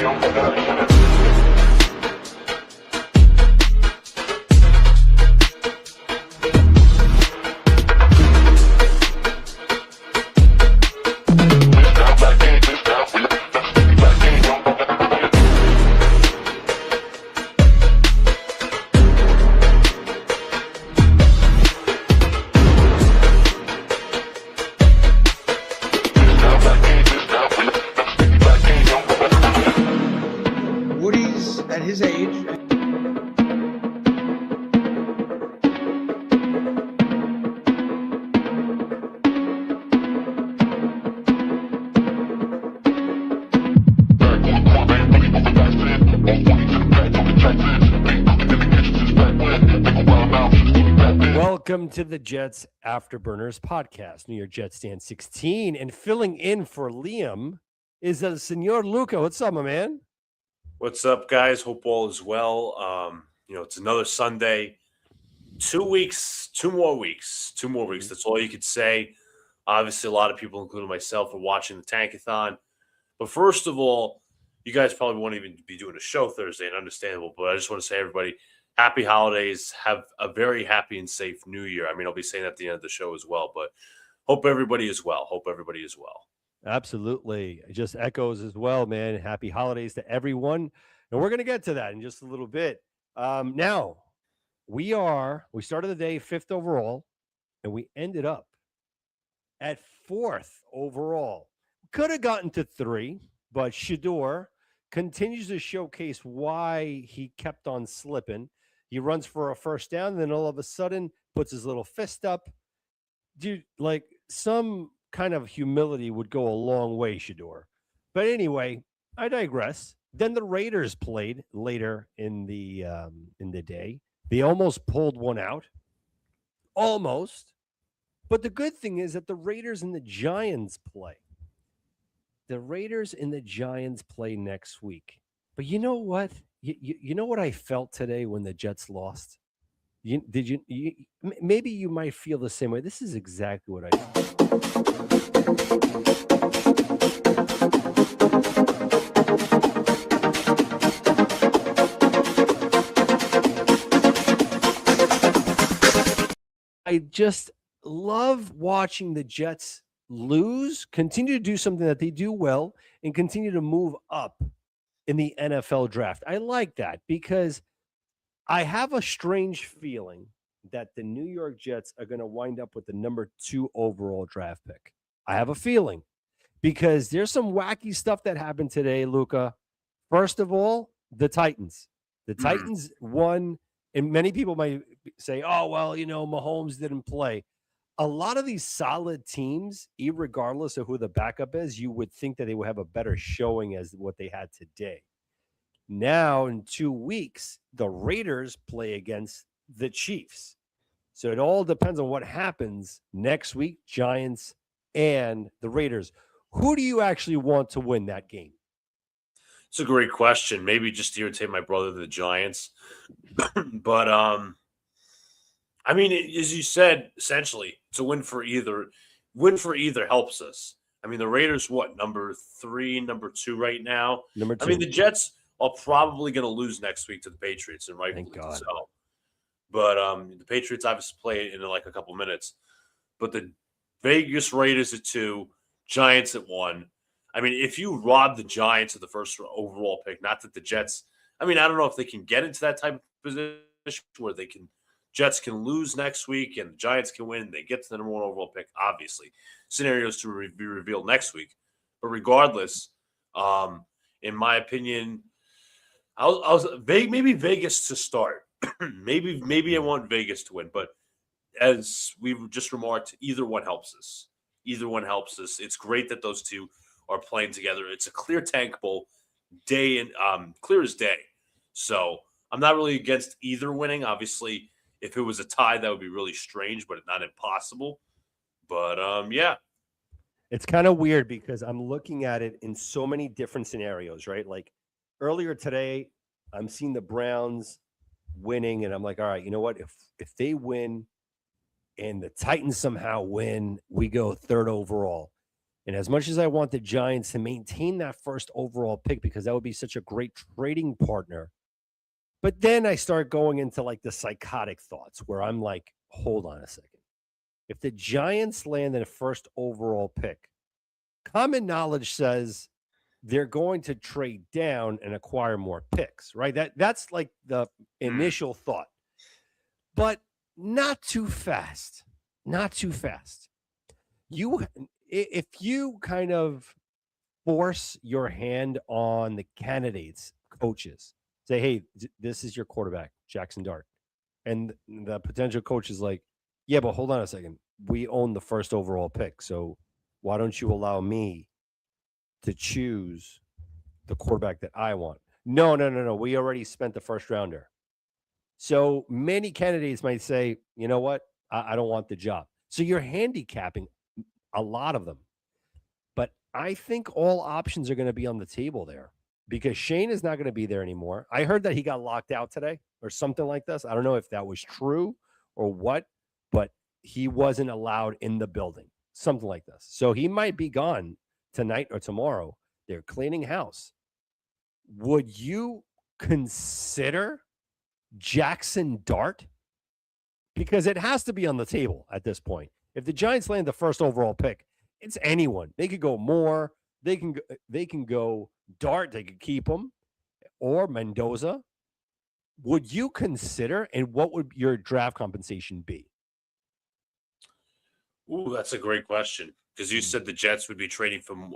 Welcome to the Jets Afterburners podcast. New York Jets stand 16, and filling in for Liam is Senor Luca. What's up, my man? What's up, guys? Hope all is well. It's another Sunday. 2 weeks, 2 more weeks. That's all you could say. Obviously, a lot of people, including myself, are watching the Tankathon. But first of all, you guys probably won't even be doing a show Thursday, and understandable. But I just want to say, everybody, happy holidays. Have a very happy and safe New Year. I mean, I'll be saying that at the end of the show as well, but hope everybody is well. Absolutely. It just echoes as well, man. Happy holidays to everyone. And we're going to get to that in just a little bit. Now, we started the day 5th overall, and we ended up at 4th overall. Could have gotten to 3, but Shador continues to showcase why he kept on slipping. He runs for a first down, and then all of a sudden puts his little fist up. Dude, like, some kind of humility would go a long way, Shador. But anyway, I digress. Then the Raiders played later in the day. They almost pulled one out. Almost. But the good thing is that the Raiders and the Giants play. The Raiders and the Giants play next week. But you know what? You know what I felt today when the Jets lost? Maybe you might feel the same way. This is exactly what I felt. I just love watching the Jets lose, continue to do something that they do well, and continue to move up in the NFL draft. I like that because I have a strange feeling that the New York Jets are going to wind up with the number 2 overall draft pick. I have a feeling because there's some wacky stuff that happened today, Luca. First of all, the Titans. The Titans won, and many people might say, oh, well, Mahomes didn't play. A lot of these solid teams, regardless of who the backup is, you would think that they would have a better showing as what they had today. Now, in 2 weeks, the Raiders play against the Chiefs. So it all depends on what happens next week, Giants and the Raiders. Who do you actually want to win that game? It's a great question. Maybe just to irritate my brother, the Giants. But, I mean, as you said, essentially, it's a win for either. Win for either helps us. I mean, the Raiders, number 3, number 2 right now? Number 2. I mean, the Jets are probably going to lose next week to the Patriots, and rightfully so. But the Patriots obviously play in like a couple minutes. But the Vegas Raiders at 2, Giants at 1. I mean, if you rob the Giants of the first overall pick, not that the Jets – I mean, I don't know if they can get into that type of position where Jets can lose next week and the Giants can win and they get to the number 1 overall pick, obviously. Scenarios to be revealed next week. But regardless, in my opinion, maybe Vegas to start. maybe I want Vegas to win. But as we've just remarked, either one helps us. It's great that those two are playing together. It's a clear tank bowl day and clear as day. So I'm not really against either winning. Obviously, if it was a tie, that would be really strange, but not impossible. But, yeah. It's kind of weird because I'm looking at it in so many different scenarios, right? Like earlier today, I'm seeing the Browns winning, and I'm like, all right, you know what? If they win and the Titans somehow win, we go 3rd overall. And as much as I want the Giants to maintain that first overall pick because that would be such a great trading partner, but then I start going into like the psychotic thoughts where I'm like, hold on a second. If the Giants land in a first overall pick, common knowledge says they're going to trade down and acquire more picks, right? That's like the initial thought. But not too fast. Not too fast. If you kind of force your hand on the candidates, coaches, say, hey, this is your quarterback, Jackson Dart. And the potential coach is like, yeah, but hold on a second. We own the first overall pick. So why don't you allow me to choose the quarterback that I want? No. We already spent the first rounder. So many candidates might say, you know what? I don't want the job. So you're handicapping a lot of them. But I think all options are going to be on the table there because Shane is not going to be there anymore. I heard that he got locked out today or something like this. I don't know if that was true or what, but he wasn't allowed in the building, something like this. So he might be gone tonight or tomorrow. They're cleaning house. Would you consider Jackson Dart? Because it has to be on the table at this point. If the Giants land the first overall pick, it's anyone. They could go Moore. They can go Dart. They could keep him or Mendoza. Would you consider, and what would your draft compensation be? Ooh, that's a great question because you said the Jets would be trading from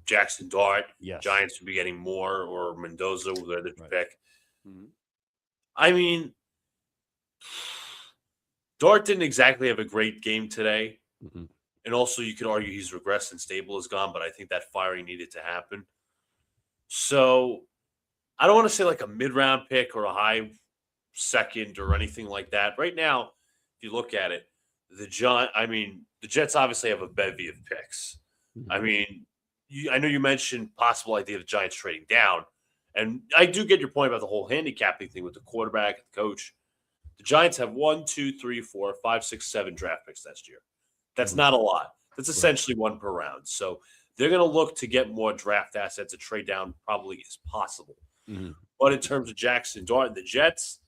Jackson Dart. Yes. Giants would be getting Moore or Mendoza with their Right. pick. Mm-hmm. I mean, Dart didn't exactly have a great game today. Mm-hmm. And also, you could argue he's regressed and Stable is gone, but I think that firing needed to happen. So I don't want to say like a mid-round pick or a high second or anything like that. Right now, if you look at it, the Jets obviously have a bevy of picks. Mm-hmm. I mean, I know you mentioned possible idea of the Giants trading down, and I do get your point about the whole handicapping thing with the quarterback and the coach. The Giants have 1, 2, 3, 4, 5, 6, 7 draft picks next year. That's not a lot. That's essentially one per round. So they're going to look to get more draft assets to trade down probably as possible. Mm-hmm. But in terms of Jackson Dart and the Jets,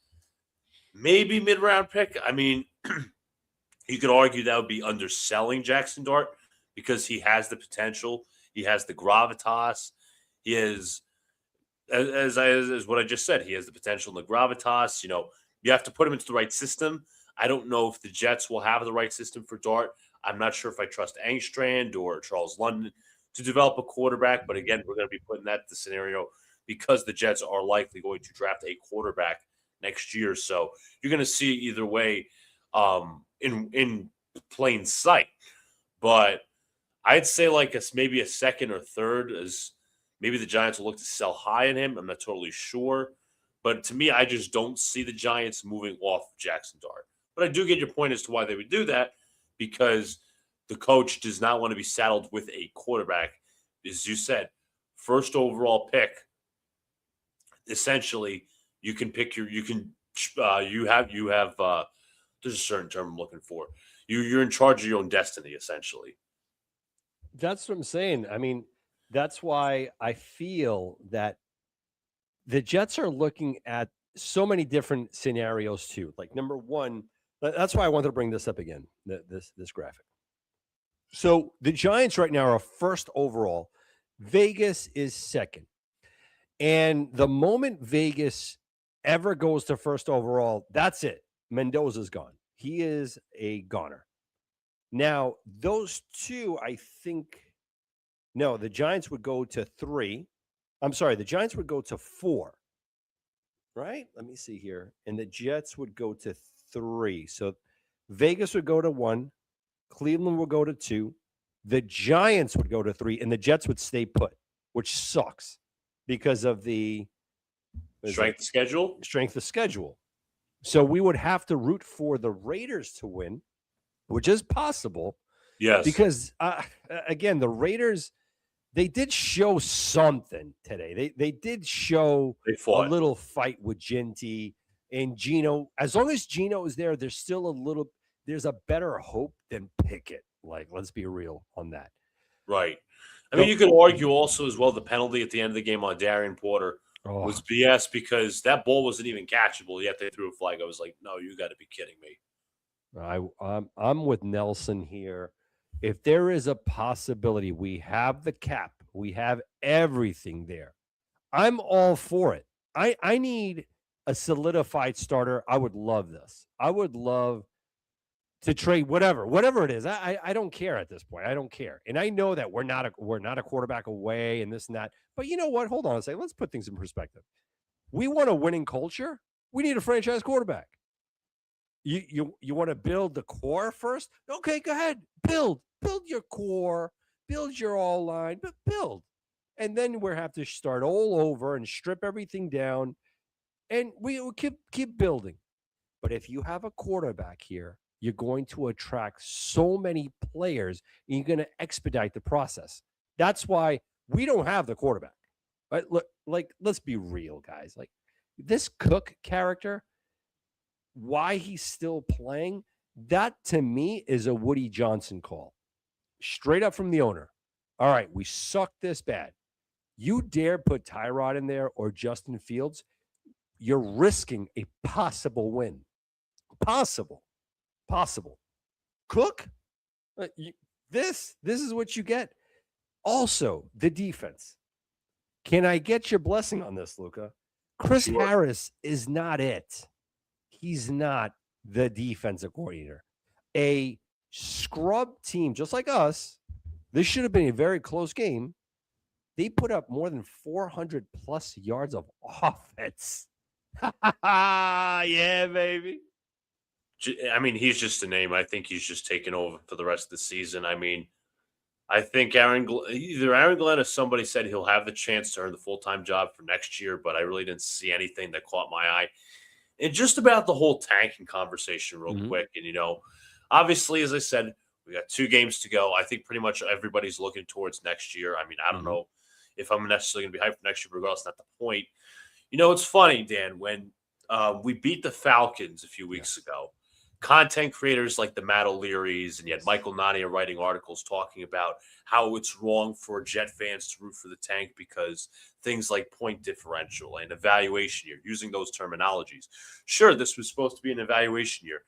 maybe mid-round pick. I mean, you could argue that would be underselling Jackson Dart because he has the potential. He has the gravitas. He is, as what I just said, he has the potential and the gravitas. You know, you have to put him into the right system. I don't know if the Jets will have the right system for Dart. I'm not sure if I trust Angstrand or Charles London to develop a quarterback. But again, we're going to be putting that in the scenario because the Jets are likely going to draft a quarterback next year. So you're going to see either way in plain sight. But I'd say like maybe a second or third is maybe the Giants will look to sell high in him. I'm not totally sure. But to me, I just don't see the Giants moving off Jackson Dart. But I do get your point as to why they would do that because the coach does not want to be saddled with a quarterback. As you said, first overall pick, essentially you can pick you have there's a certain term I'm looking for. You're in charge of your own destiny, essentially. That's what I'm saying. I mean, that's why I feel that the Jets are looking at so many different scenarios too. Like number one, that's why I wanted to bring this up again, this graphic. So the Giants right now are first overall. Vegas is second. And the moment Vegas ever goes to first overall, that's it. Mendoza's gone. He is a goner. Now, those two, I think, no, the Giants would go to 3. I'm sorry, the Giants would go to 4. Right? Let me see here. And the Jets would go to 3. So Vegas would go to 1. Cleveland would go to 2. The Giants would go to 3. And the Jets would stay put, which sucks because of the strength of schedule. Strength of schedule. So we would have to root for the Raiders to win, which is possible. Yes. Because, again, the Raiders, they did show something today. They did show a little fight with Ginty and Gino. As long as Gino is there, there's a better hope than Pickett. Like, let's be real on that. Right. I mean, you could argue also as well the penalty at the end of the game on Darian Porter was BS because that ball wasn't even catchable, yet they threw a flag. I was like, no, you got to be kidding me. I'm with Nelson here. If there is a possibility, we have the cap, we have everything there. I'm all for it. I need a solidified starter. I would love this. I would love to trade whatever it is. I don't care at this point. I don't care. And I know that we're not a quarterback away and this and that. But you know what? Hold on a second. Let's put things in perspective. We want a winning culture. We need a franchise quarterback. You want to build the core first? Okay, go ahead. Build your core, build your all line, but build. And then we have to start all over and strip everything down. And we will keep building. But if you have a quarterback here, you're going to attract so many players and you're going to expedite the process. That's why we don't have the quarterback. Right? Look, let's be real, guys. Like this Cook character, why he's still playing, that to me is a Woody Johnson call. Straight up from the owner. All right, we suck this bad. You dare put Tyrod in there or Justin Fields, you're risking a possible win. Possible. Cook, this is what you get. Also, the defense. Can I get your blessing on this, Luca? Chris Harris is not it. He's not the defensive coordinator. A scrub team, just like us, this should have been a very close game. They put up more than 400 plus yards of offense. Yeah, baby. I mean, he's just a name. I think he's just taking over for the rest of the season. I mean, I think either Aaron Glenn or somebody said he'll have the chance to earn the full-time job for next year, but I really didn't see anything that caught my eye. And just about the whole tanking conversation real quick. And, obviously, as I said, we got 2 games to go. I think pretty much everybody's looking towards next year. I mean, I don't know if I'm necessarily going to be hyped for next year, but regardless, not the point. It's funny, Dan, when we beat the Falcons a few weeks ago, content creators like the Matt O'Learys and yet Michael Nania writing articles talking about how it's wrong for Jet fans to root for the tank because things like point differential and evaluation year, using those terminologies. Sure, this was supposed to be an evaluation year,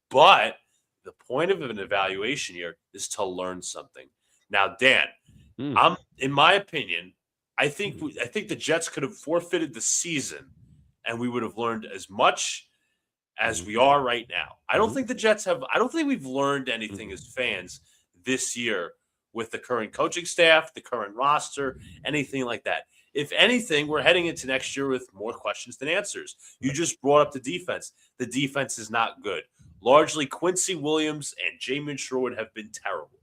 but the point of an evaluation year is to learn something. Now, Dan, in my opinion, I think the Jets could have forfeited the season and we would have learned as much as we are right now. I don't think the Jets have – I don't think we've learned anything as fans this year with the current coaching staff, the current roster, anything like that. If anything, we're heading into next year with more questions than answers. You just brought up the defense. The defense is not good. Largely, Quincy Williams and Jamin Sherwood have been terrible.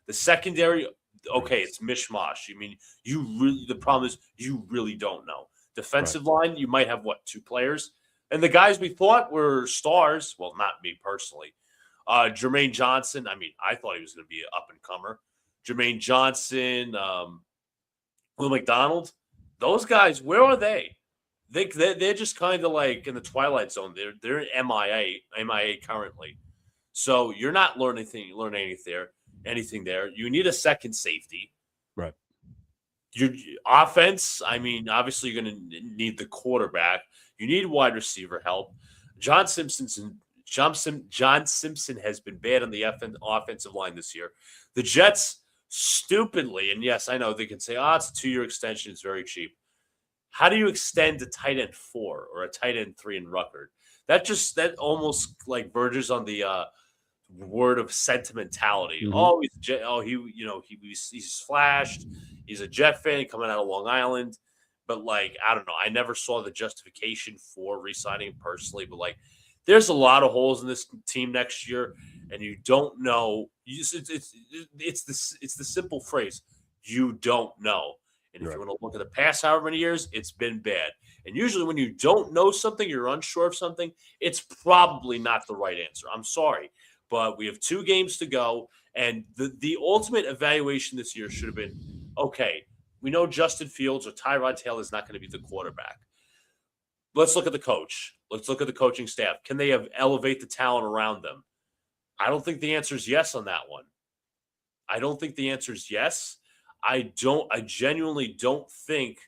The secondary, okay, it's mishmash. I mean, the problem is you really don't know. Defensive line, you might have, 2 players? And the guys we thought were stars, well, not me personally. Jermaine Johnson, I mean, I thought he was going to be an up-and-comer. Jermaine Johnson, Will McDonald, those guys, where are they? They're just kind of like in the twilight zone. They're MIA currently. So you're not learning anything there. You need a second safety. Right. Your offense, I mean, obviously you're going to need the quarterback. You need wide receiver help. John Simpson has been bad on the offensive line this year. The Jets, stupidly, and yes, I know they can say, it's a 2-year extension. It's very cheap. How do you extend a tight end 4 or a tight end 3 in Ruckert? That almost like verges on the word of sentimentality. He's flashed. He's a Jet fan coming out of Long Island. But, I don't know. I never saw the justification for re-signing him personally. But, there's a lot of holes in this team next year, and you don't know. It's the simple phrase, you don't know. And if you want to look at the past however many years, it's been bad. And usually when you don't know something, you're unsure of something, it's probably not the right answer. I'm sorry. But we have 2 games to go, and the ultimate evaluation this year should have been, okay, we know Justin Fields or Tyrod Taylor is not going to be the quarterback. Let's look at the coach. Let's look at the coaching staff. Can they elevate the talent around them? I don't think the answer is yes on that one. I don't think the answer is yes. I genuinely don't think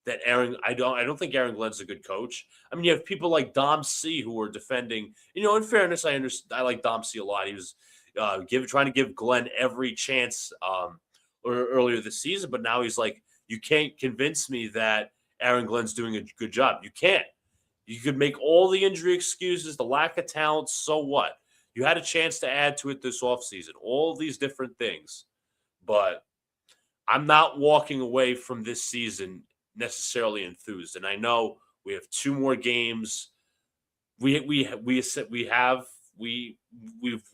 that I don't think Aaron Glenn's a good coach. I mean, you have people like Dom C who are defending, in fairness, I understand. I like Dom C a lot. He was trying to give Glenn every chance earlier this season, but now he's like, you can't convince me that Aaron Glenn's doing a good job. You can't. You could make all the injury excuses, the lack of talent, so what? You had a chance to add to it this offseason, all these different things. But I'm not walking away from this season necessarily enthused. And I know we have 2 more games. We've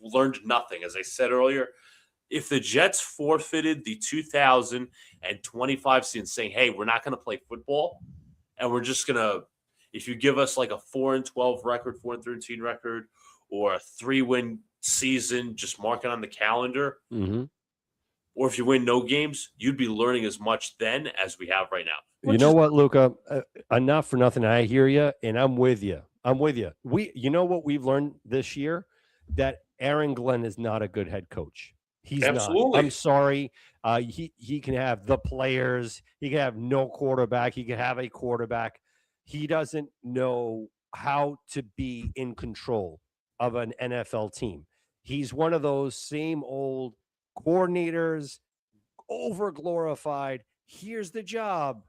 learned nothing. As I said earlier, if the Jets forfeited the 2025 season saying, hey, we're not going to play football, and we're just going to, if you give us like a 4-12 record, 4-13 record, or a 3-win season, just mark it on the calendar, or if you win no games, you'd be learning as much then as we have right now. You know what, Luca? Enough for nothing. I hear you, and I'm with you. You know what we've learned this year? That Aaron Glenn is not a good head coach. He's Absolutely not. I'm sorry. He can have the players. He can have no quarterback. He can have a quarterback. He doesn't know how to be in control of an NFL team. He's one of those same old coordinators, over glorified. Here's the job,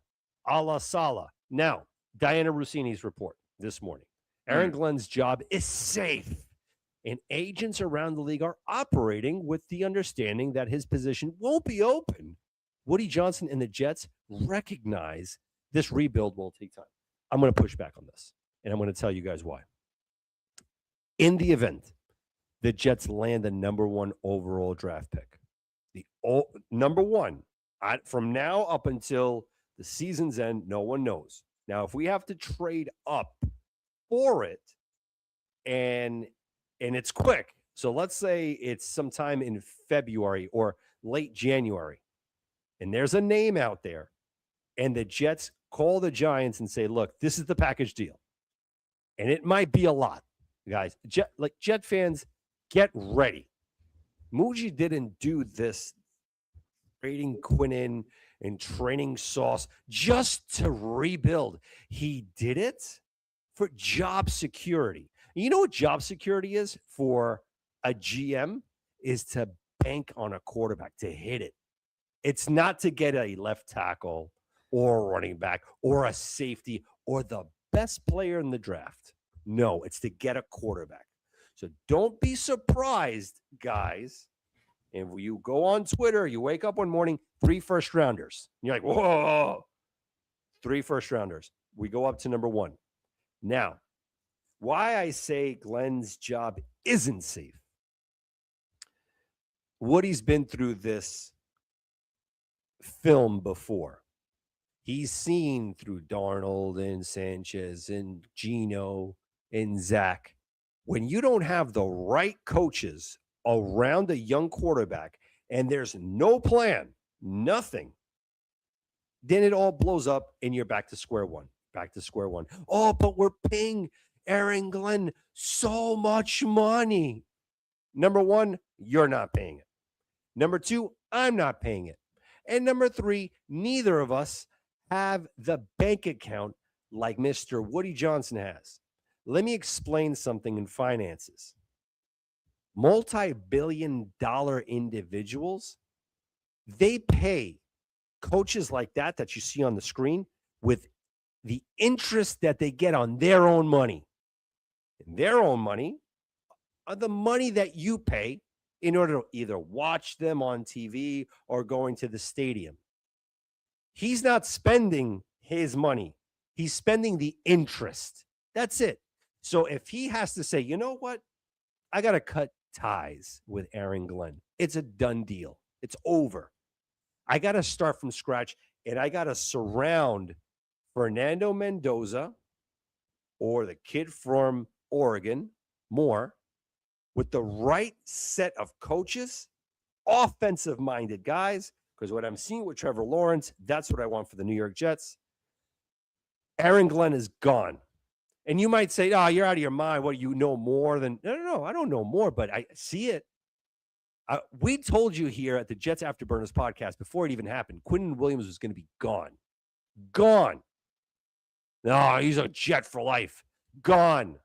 a la Saleh. Now, Diana Rossini's report this morning. Aaron Glenn's job is safe, and agents around the league are operating with the understanding that his position won't be open. Woody Johnson and the Jets recognize this rebuild will take time. I'm going to push back on this, and I'm going to tell you guys why. In the event the Jets land the number 1 overall draft pick, number 1, from now up until the season's end, no one knows. Now, if we have to trade up for it, and it's quick, so let's say it's sometime in February or late January, and there's a name out there, and the Jets call the Giants and say, look, this is the package deal. And it might be a lot, guys. Jet fans, get ready. Muji didn't do this trading Quinnen and training Sauce just to rebuild. He did it for job security. You know what job security is for a GM? Is to bank on a quarterback, to hit it. It's not to get a left tackle or a running back or a safety or the best player in the draft. No, it's to get a quarterback. So don't be surprised, guys. And you go on Twitter, you wake up one morning, 3 first-rounders. And you're like, whoa, 3 first-rounders. We go up to number 1. Now, why I say Glenn's job isn't safe. Woody's been through this film before. He's seen through Darnold and Sanchez and Geno and Zach. When you don't have the right coaches around a young quarterback and there's no plan, nothing, then it all blows up and you're back to square one. Oh, but we're paying Aaron Glenn so much money. Number 1, you're not paying it. Number 2, I'm not paying it. And number 3, neither of us have the bank account like Mr. Woody Johnson has. Let me explain something in finances. Multi-billion-dollar individuals, they pay coaches like that you see on the screen with the interest that they get on their own money. And their own money are the money that you pay in order to either watch them on TV or going to the stadium. He's not spending his money. He's spending the interest. That's it. So if he has to say, you know what? I got to cut ties with Aaron Glenn. It's a done deal. It's over. I got to start from scratch, and I got to surround Fernando Mendoza or the kid from Oregon, Moore, with the right set of coaches, offensive-minded guys, because what I'm seeing with Trevor Lawrence, that's what I want for the New York Jets. Aaron Glenn is gone. And you might say, oh, you're out of your mind. What, you know more than – no, I don't know more, but I see it. We told you here at the Jets Afterburners podcast before it even happened, Quinton Williams was going to be gone. Gone. No, he's a Jet for life. Gone.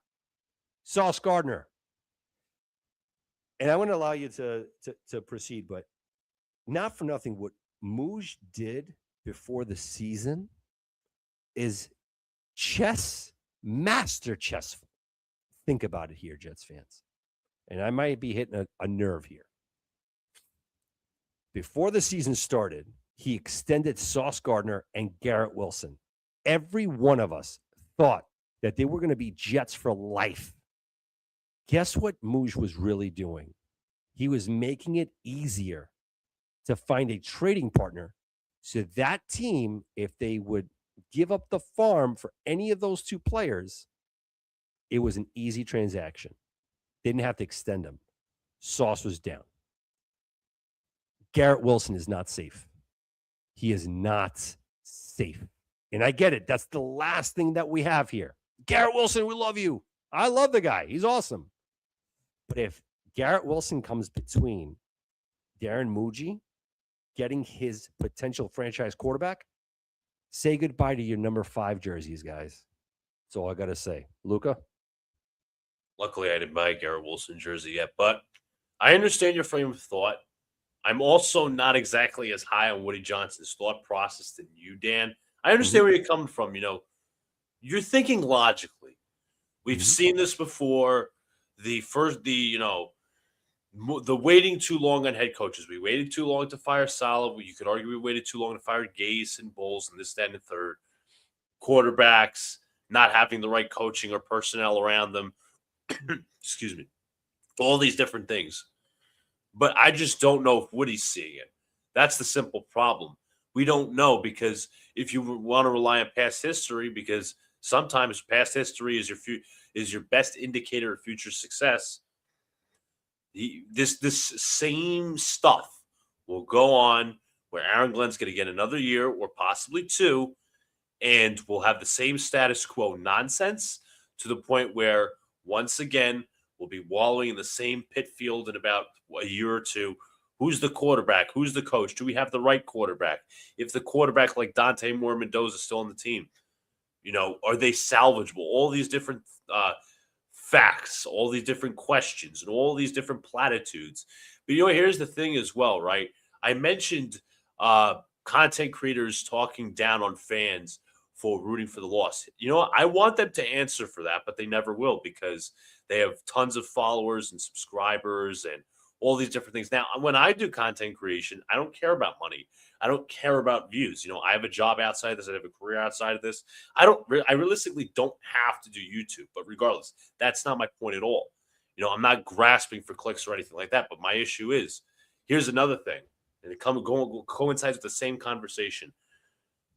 Sauce Gardner. And I want to allow you to proceed, but not for nothing. What Mooj did before the season is master chess. Think about it here, Jets fans. And I might be hitting a nerve here. Before the season started, he extended Sauce Gardner and Garrett Wilson. Every one of us thought that they were going to be Jets for life. Guess what Mooj was really doing? He was making it easier to find a trading partner so that team, if they would give up the farm for any of those two players, it was an easy transaction. They didn't have to extend them. Sauce was down. Garrett Wilson is not safe. He is not safe. And I get it. That's the last thing that we have here. Garrett Wilson, we love you. I love the guy. He's awesome. But if Garrett Wilson comes between Darren Muji getting his potential franchise quarterback, say goodbye to your number 5 jerseys, guys. That's all I got to say. Luca? Luckily, I didn't buy a Garrett Wilson jersey yet, but I understand your frame of thought. I'm also not exactly as high on Woody Johnson's thought process than you, Dan. I understand where you're coming from. You're thinking logically. We've seen this before. The waiting too long on head coaches. We waited too long to fire Saleh. You could argue we waited too long to fire Gase and Bowles and this, that, and the third. Quarterbacks not having the right coaching or personnel around them. Excuse me. All these different things. But I just don't know if Woody's seeing it. That's the simple problem. We don't know, because if you want to rely on past history, because sometimes past history is your best indicator of future success. This same stuff will go on where Aaron Glenn's going to get another year or possibly 2, and we'll have the same status quo nonsense to the point where once again we'll be wallowing in the same pit field in about a year or 2. Who's the quarterback? Who's the coach? Do we have the right quarterback? If the quarterback like Dante Moore Mendoza is still on the team, are they salvageable? All these different facts, all these different questions, and all these different platitudes. But here's the thing as well, right? I mentioned content creators talking down on fans for rooting for the loss. I want them to answer for that, but they never will, because they have tons of followers and subscribers and all these different things. Now, when I do content creation, I don't care about money. I don't care about views. I have a job outside of this. I have a career outside of this. I realistically don't have to do YouTube, but regardless, that's not my point at all. I'm not grasping for clicks or anything like that, but my issue is, here's another thing, and it coincides with the same conversation.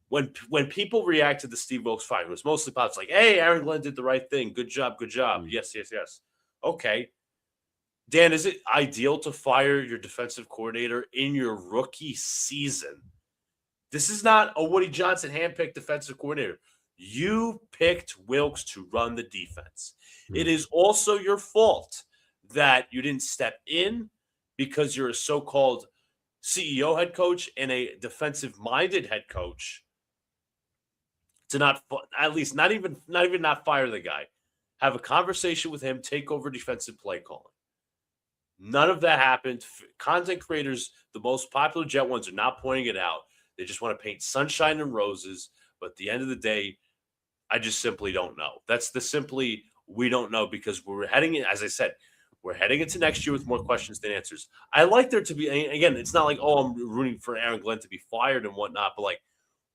When people react to the Steve Wilkes fire, it was mostly pops like, hey, Aaron Glenn did the right thing. Good job, good job. Yes. Okay. Dan, is it ideal to fire your defensive coordinator in your rookie season? This is not a Woody Johnson handpicked defensive coordinator. You picked Wilkes to run the defense. It is also your fault that you didn't step in, because you're a so-called CEO head coach and a defensive-minded head coach, to not fire the guy. Have a conversation with him, take over defensive play calling. None of that happened. Content creators, the most popular Jet ones, are not pointing it out. They just want to paint sunshine and roses. But at the end of the day, I just simply don't know. We don't know, because we're heading in, as I said, we're heading into next year with more questions than answers. I like there to be, again, it's not like, I'm rooting for Aaron Glenn to be fired and whatnot, but like,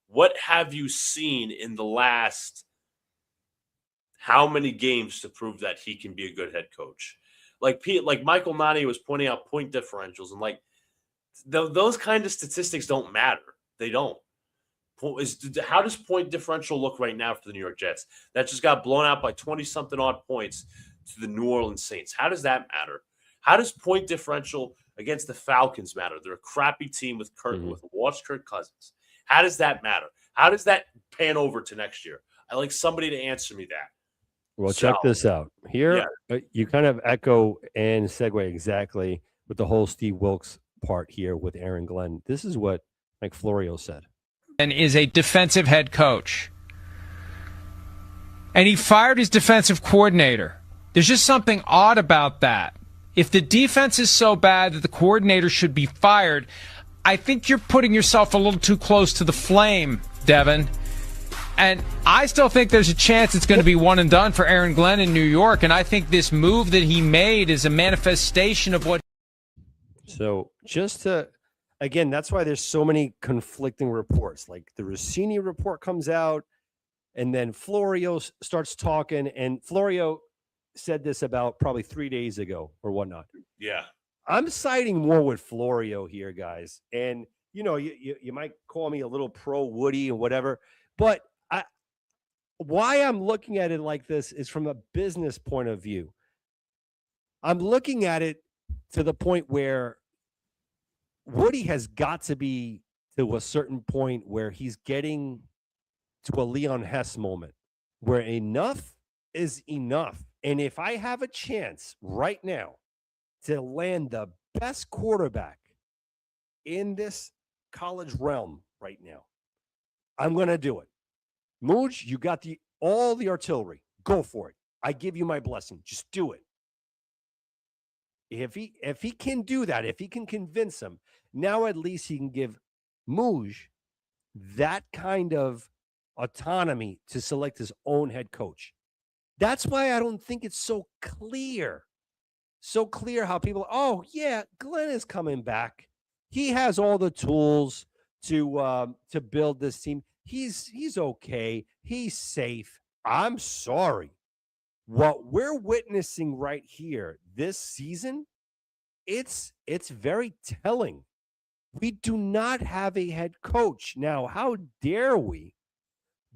what have you seen in the last how many games to prove that he can be a good head coach? Like Michael Nani was pointing out point differentials, and those kind of statistics don't matter. They don't. How does point differential look right now for the New York Jets? That just got blown out by 20-something odd points to the New Orleans Saints. How does that matter? How does point differential against the Falcons matter? They're a crappy team with Kirk Cousins. How does that matter? How does that pan over to next year? I like somebody to answer me that. Well, check this out. Here, you kind of echo and segue exactly with the whole Steve Wilkes part here with Aaron Glenn. This is what Mike Florio said. And is a defensive head coach. And he fired his defensive coordinator. There's just something odd about that. If the defense is so bad that the coordinator should be fired, I think you're putting yourself a little too close to the flame, Devin. And I still think there's a chance it's going to be one and done for Aaron Glenn in New York. And I think this move that he made is a manifestation of what. So just to, again, that's why there's so many conflicting reports. Like the Rossini report comes out, and then Florio starts talking, and Florio said this about probably 3 days ago or whatnot. Yeah. I'm siding more with Florio here, guys. And, you might call me a little pro Woody and whatever, but why I'm looking at it like this is from a business point of view. I'm looking at it to the point where Woody has got to be to a certain point where he's getting to a Leon Hess moment where enough is enough. And if I have a chance right now to land the best quarterback in this college realm right now, I'm going to do it. Mooj, you got all the artillery. Go for it. I give you my blessing. Just do it. If he can do that, if he can convince him, now at least he can give Mooj that kind of autonomy to select his own head coach. That's why I don't think it's so clear how people, oh yeah, Glenn is coming back. He has all the tools to build this team. He's okay. He's safe. I'm sorry. What we're witnessing right here this season, it's very telling. We do not have a head coach. Now, how dare we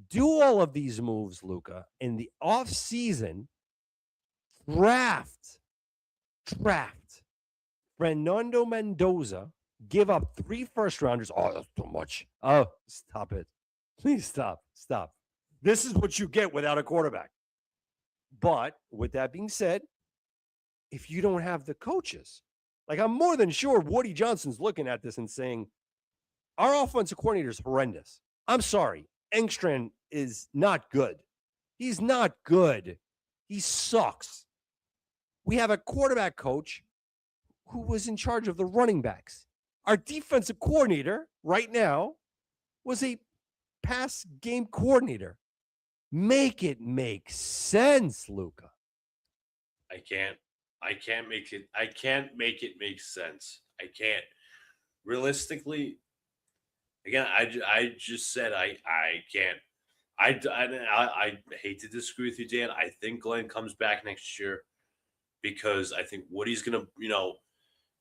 do all of these moves, Luca, in the offseason, draft Fernando Mendoza, give up 3 first-rounders. Oh, that's too much. Oh, stop it. Please stop. This is what you get without a quarterback. But with that being said, if you don't have the coaches, like I'm more than sure Woody Johnson's looking at this and saying, our offensive coordinator is horrendous. I'm sorry. Engstrand is not good. He's not good. He sucks. We have a quarterback coach who was in charge of the running backs. Our defensive coordinator right now was a pass game coordinator. Make it make sense, Luca. I can't make it make sense. I can't. Realistically, again, I just said I can't. I hate to disagree with you, Dan. I think Glenn comes back next year because I think Woody's gonna,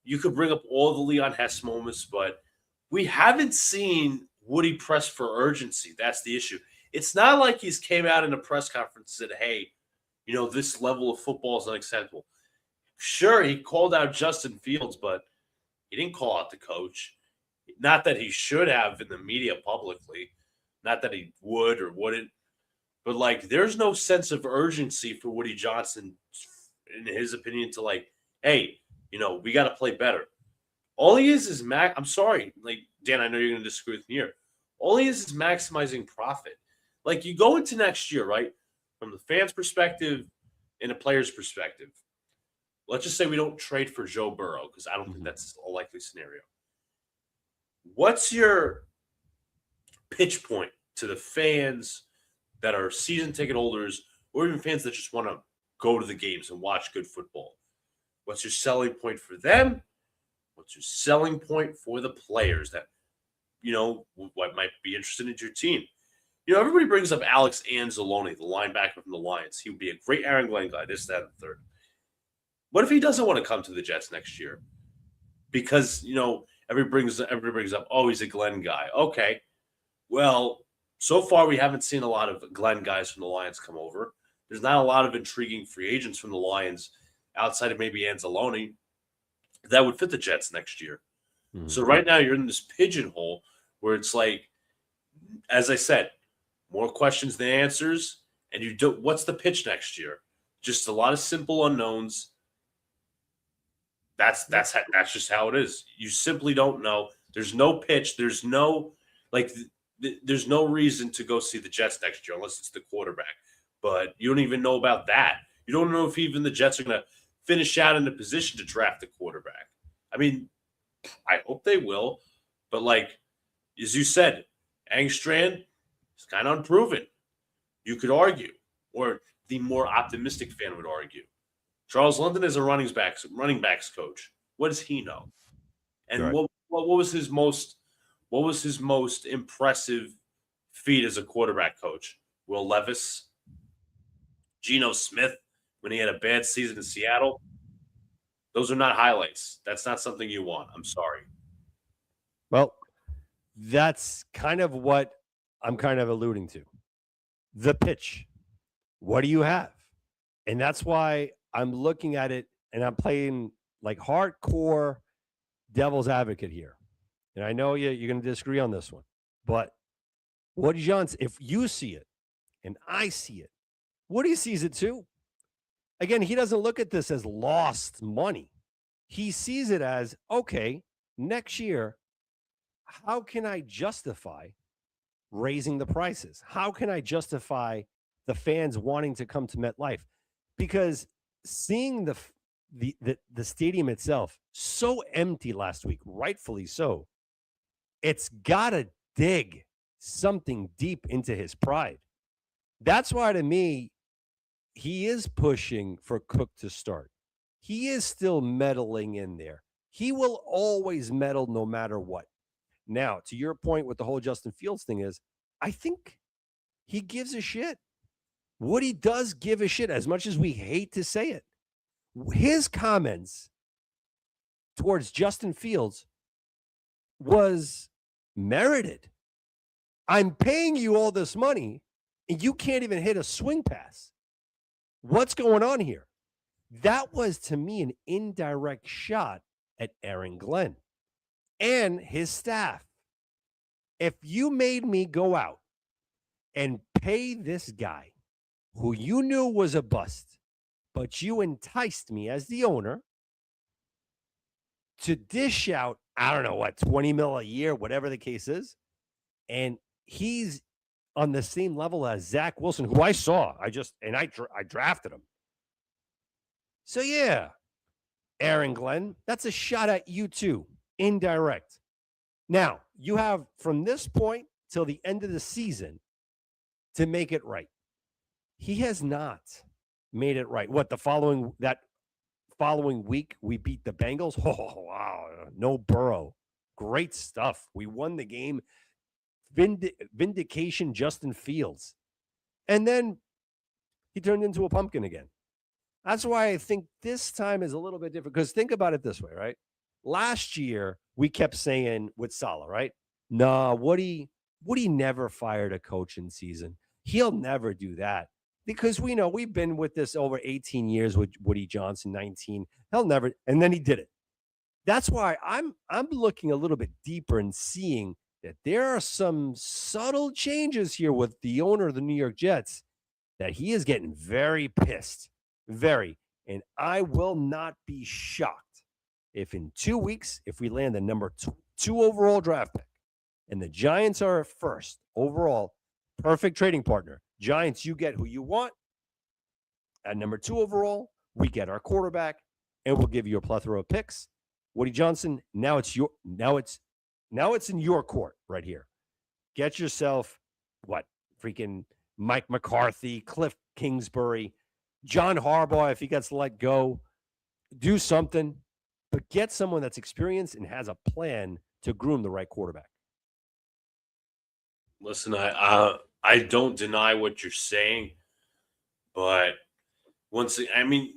you could bring up all the Leon Hess moments, but we haven't seen Woody press for urgency. That's the issue. It's not like he's came out in a press conference and said, hey, this level of football is unacceptable. Sure, he called out Justin Fields, but he didn't call out the coach. Not that he should have in the media publicly. Not that he would or wouldn't. But, there's no sense of urgency for Woody Johnson, in his opinion, to, hey, we got to play better. All he is I'm sorry. Dan, I know you're going to disagree with me here. All he is maximizing profit. You go into next year, right, from the fans' perspective and a player's perspective. Let's just say we don't trade for Joe Burrow because I don't think that's a likely scenario. What's your pitch point to the fans that are season ticket holders or even fans that just want to go to the games and watch good football? What's your selling point for them? What's your selling point for the players that, what might be interested in your team? Everybody brings up Alex Anzalone, the linebacker from the Lions. He would be a great Aaron Glenn guy, this, that, and the third. What if he doesn't want to come to the Jets next year? Because, everybody brings up, oh, he's a Glenn guy. Okay. Well, so far we haven't seen a lot of Glenn guys from the Lions come over. There's not a lot of intriguing free agents from the Lions outside of maybe Anzalone that would fit the Jets next year. Mm-hmm. So right now you're in this pigeonhole where it's as I said, more questions than answers. And what's the pitch next year? Just a lot of simple unknowns. That's just how it is. You simply don't know. There's no pitch. There's no there's no reason to go see the Jets next year unless it's the quarterback. But you don't even know about that. You don't know if even the Jets are going to finish out in a position to draft a quarterback. I mean, I hope they will. But like, as you said, Angstrand is kind of unproven. You could argue, or the more optimistic fan would argue. Charles London is a running backs coach. What does he know? And Right. what was his most impressive feat as a quarterback coach? Will Levis, Geno Smith, when he had a bad season in Seattle. Those are not highlights. That's not something you want. I'm sorry. Well, that's kind of what I'm kind of alluding to. The pitch. What do you have? And that's why I'm looking at it and I'm playing like hardcore devil's advocate here. And I know you're going to disagree on this one, but Woody Johnson, if you see it and I see it, Woody sees it too. Again, he doesn't look at this as lost money. He sees it as, okay, next year, how can I justify raising the prices? How can I justify the fans wanting to come to MetLife? Because seeing the stadium itself so empty last week, rightfully so, it's got to dig something deep into his pride. That's why, to me, he is pushing for Cook to start. He is still meddling in there. He will always meddle no matter what. Now, to your point with the whole Justin Fields thing is, I think he gives a shit. Woody does give a shit, as much as we hate to say it. His comments towards Justin Fields was merited. I'm paying you all this money, and you can't even hit a swing pass. What's going on here? That was, to me, an indirect shot at Aaron Glenn and his staff. If you made me go out and pay this guy who you knew was a bust, but you enticed me as the owner to dish out, I don't know what, 20 mil a year, whatever the case is, and he's on the same level as Zach Wilson, who I saw. I drafted him. So yeah, Aaron Glenn, that's a shot at you too, indirect. Now, you have from this point till the end of the season to make it right. He has not made it right. What, following week we beat the Bengals? Oh, wow. No Burrow. Great stuff. We won the game. Vindication Justin Fields. And then he turned into a pumpkin again. That's why I think this time is a little bit different. Because think about it this way, right? Last year, we kept saying with Saleh, right? No, Woody never fired a coach in season. He'll never do that. Because we know we've been with this over 18 years with Woody Johnson, 19. He'll never, and then he did it. That's why I'm looking a little bit deeper and seeing that there are some subtle changes here with the owner of the New York Jets that he is getting very pissed. Very. And I will not be shocked if in 2 weeks, if we land the number two overall draft pick and the Giants are at first overall, perfect trading partner. Giants, you get who you want. At number 2 overall, we get our quarterback, and we'll give you a plethora of picks. Woody Johnson, now it's in your court right here. Get yourself freaking Mike McCarthy, Cliff Kingsbury, John Harbaugh if he gets let go. Do something, but get someone that's experienced and has a plan to groom the right quarterback. Listen, I don't deny what you're saying, but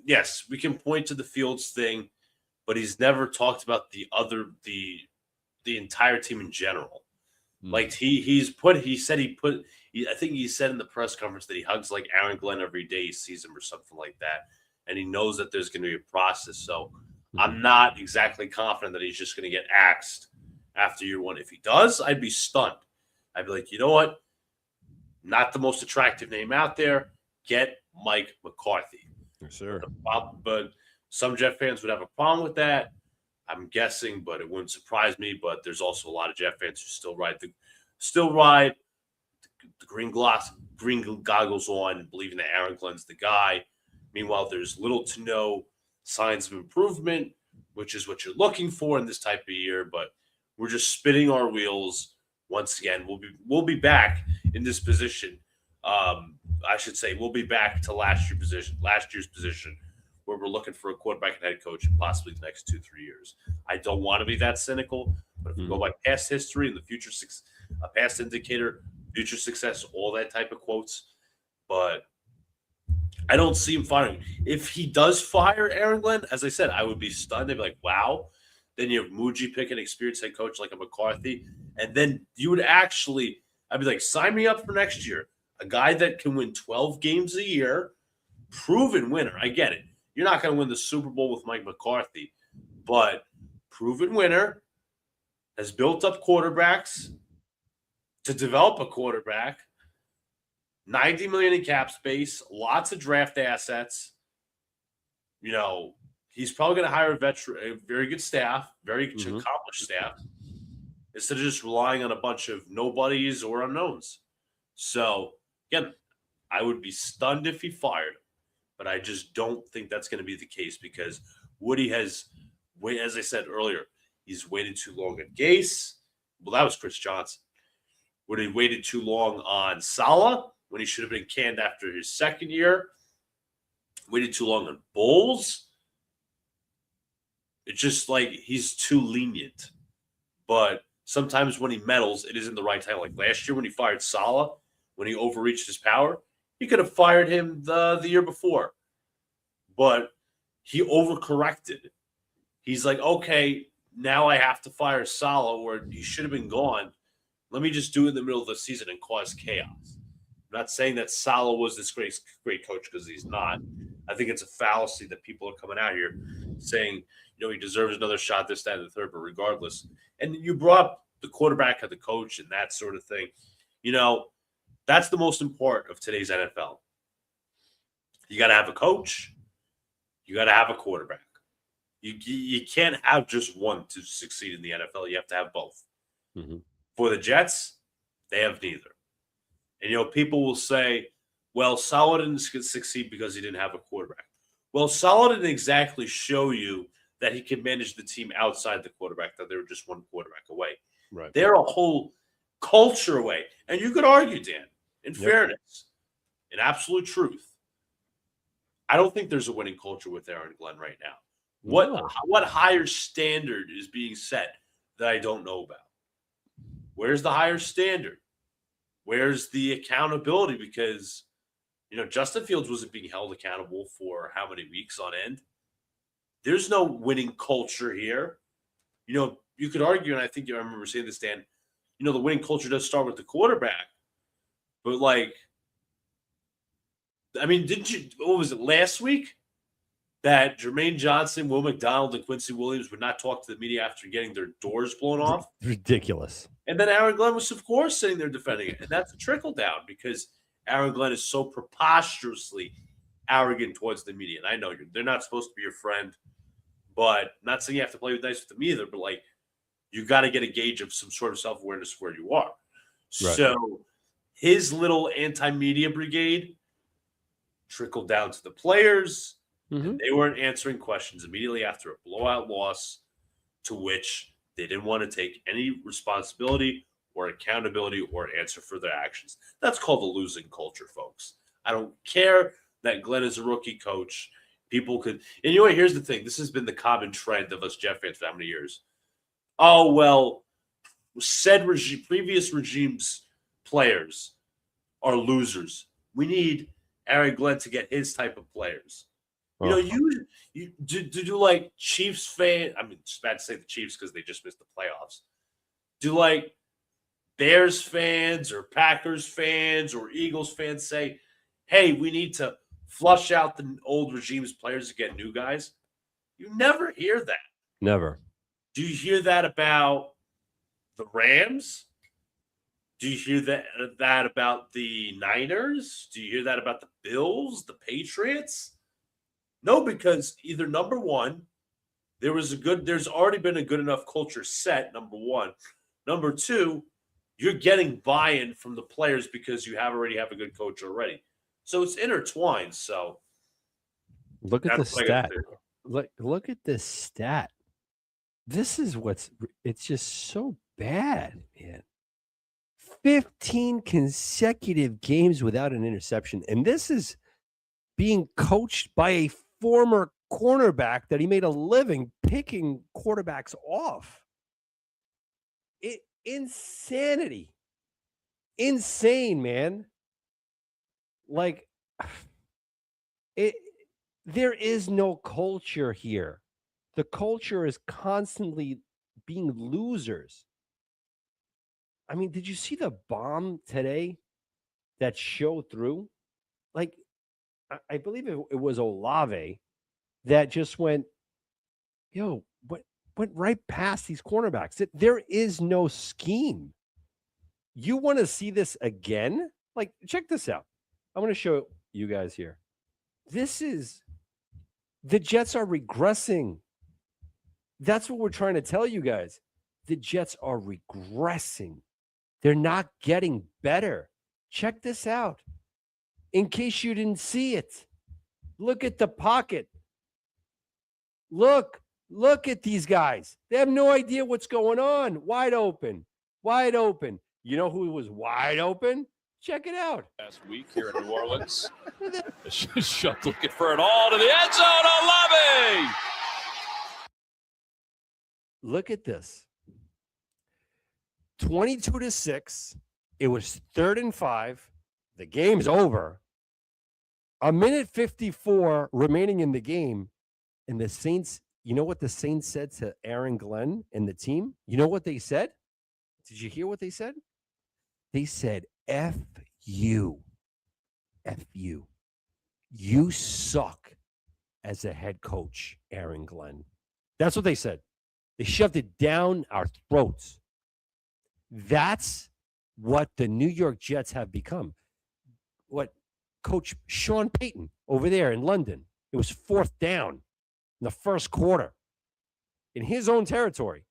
yes, we can point to the Fields thing, but he's never talked about the entire team in general. Like I think he said in the press conference that he hugs like Aaron Glenn every day he sees him or something like that. And he knows that there's going to be a process. So I'm not exactly confident that he's just going to get axed after year one. If he does, I'd be stunned. I'd be like, you know what? Not the most attractive name out there. Get Mike McCarthy. Yes, sir. But Some Jet fans would have a problem with that, I'm guessing, but it wouldn't surprise me. But there's also a lot of Jet fans who still ride the green goggles on, believing that Aaron Glenn's the guy. Meanwhile, there's little to no signs of improvement, which is what you're looking for in this type of year. But we're just spinning our wheels once again. We'll be back in this position. I should say we'll be back to last year's position, where we're looking for a quarterback and head coach in possibly the next 2-3 years. I don't want to be that cynical, but if we go by past history and the future, a past indicator, future success, all that type of quotes. But I don't see him firing. If he does fire Aaron Glenn, as I said, I would be stunned. They'd be like, wow. Then you have Muji pick an experienced head coach like a McCarthy. And then you would I'd be like, sign me up for next year. A guy that can win 12 games a year, proven winner. I get it. You're not going to win the Super Bowl with Mike McCarthy, but proven winner, has built up quarterbacks to develop a quarterback, $90 million in cap space, lots of draft assets. He's probably going to hire a very good staff, very accomplished staff, instead of just relying on a bunch of nobodies or unknowns. So, again, I would be stunned if he fired him, but I just don't think that's going to be the case because Woody has, as I said earlier, he's waited too long on Gase. Well, that was Chris Johnson. Woody waited too long on Saleh when he should have been canned after his second year. Waited too long on Bowles. It's just like he's too lenient. But sometimes when he meddles, it isn't the right time. Like last year when he fired Saleh, when he overreached his power, he could have fired him the year before. But he overcorrected. He's like, okay, now I have to fire Saleh where he should have been gone. Let me just do it in the middle of the season and cause chaos. I'm not saying that Saleh was this great coach because he's not. I think it's a fallacy that people are coming out here saying, he deserves another shot, this, that, and the third, but regardless. And you brought up the quarterback and the coach and that sort of thing. That's the most important of today's NFL. You got to have a coach. You got to have a quarterback. You can't have just one to succeed in the NFL. You have to have both. Mm-hmm. For the Jets, they have neither. And, people will say, well, Saleh didn't succeed because he didn't have a quarterback. Well, Saleh didn't exactly show you that he could manage the team outside the quarterback, that they were just one quarterback away. Right. They're a whole culture away. And you could argue, Dan, in fairness, in absolute truth, I don't think there's a winning culture with Aaron Glenn right now. What higher standard is being set that I don't know about? Where's the higher standard? Where's the accountability? Because, Justin Fields wasn't being held accountable for how many weeks on end? There's no winning culture here. You could argue, and I think I remember saying this, Dan, the winning culture does start with the quarterback. But, what was it, last week? That Jermaine Johnson, Will McDonald, and Quincy Williams would not talk to the media after getting their doors blown off. Ridiculous. And then Aaron Glenn was, of course, sitting there defending it. And that's a trickle down because Aaron Glenn is so preposterously arrogant towards the media. And I know they're not supposed to be your friend, but I'm not saying you have to play nice with them either, but you got to get a gauge of some sort of self-awareness where you are. Right. So his little anti-media brigade trickled down to the players. Mm-hmm. They weren't answering questions immediately after a blowout loss to which they didn't want to take any responsibility or accountability or answer for their actions. That's called a losing culture, folks. I don't care that Glenn is a rookie coach. People could – and here's the thing. This has been the common trend of us Jet fans for how many years? Oh, well, previous regime's players are losers. We need Aaron Glenn to get his type of players. You do like Chiefs fan. I mean, it's bad to say the Chiefs because they just missed the playoffs. Do like Bears fans or Packers fans or Eagles fans say, hey, we need to flush out the old regime's players to get new guys? You never hear that. Never. Do you hear that about the Rams? Do you hear that about the Niners? Do you hear that about the Bills, the Patriots? No, because either number one, there's already been a good enough culture set, number one. Number two, you're getting buy-in from the players because you already have a good coach already. So it's intertwined. So look at the stat. Look at this stat. This is it's just so bad, man. 15 consecutive games without an interception. And this is being coached by a former cornerback that he made a living picking quarterbacks off. Insanity. Insane, man. Like, there is no culture here. The culture is constantly being losers. I mean, did you see the bomb today that showed through? Like, I believe it was Olave that just went right past these cornerbacks. There is no scheme. You want to see this again? Like, check this out. I'm going to show you guys here. The Jets are regressing. That's what we're trying to tell you guys. The Jets are regressing. They're not getting better. Check this out. In case you didn't see it, look at the pocket. Look at these guys. They have no idea what's going on. Wide open. You know who was wide open? Check it out. Last week here in New Orleans. Shuck looking for it all to the end zone. Olave! Look at this. 22-6. It was 3rd and 5. The game's over. 1:54 remaining in the game. And the Saints, you know what the Saints said to Aaron Glenn and the team? You know what they said? Did you hear what they said? They said, F you. F you. You suck as a head coach, Aaron Glenn. That's what they said. They shoved it down our throats. That's what the New York Jets have become. What Coach Sean Payton over there in London, it was 4th down in the first quarter in his own territory.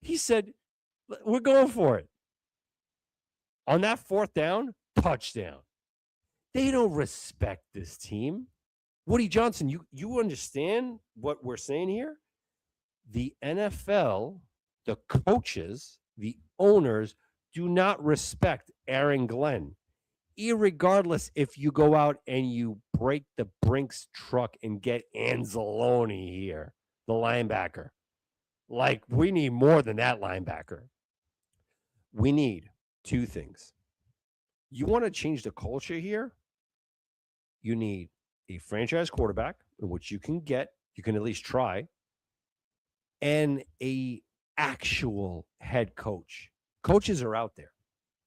He said, we're going for it. On that 4th down, touchdown. They don't respect this team. Woody Johnson, you understand what we're saying here? The NFL, the coaches, the owners do not respect Aaron Glenn. Irregardless if you go out and you break the Brinks truck and get Anzalone here, the linebacker. Like, we need more than that linebacker. We need 2 things. You want to change the culture here? You need a franchise quarterback, which you can get. You can at least try. And a actual head coach. Coaches are out there.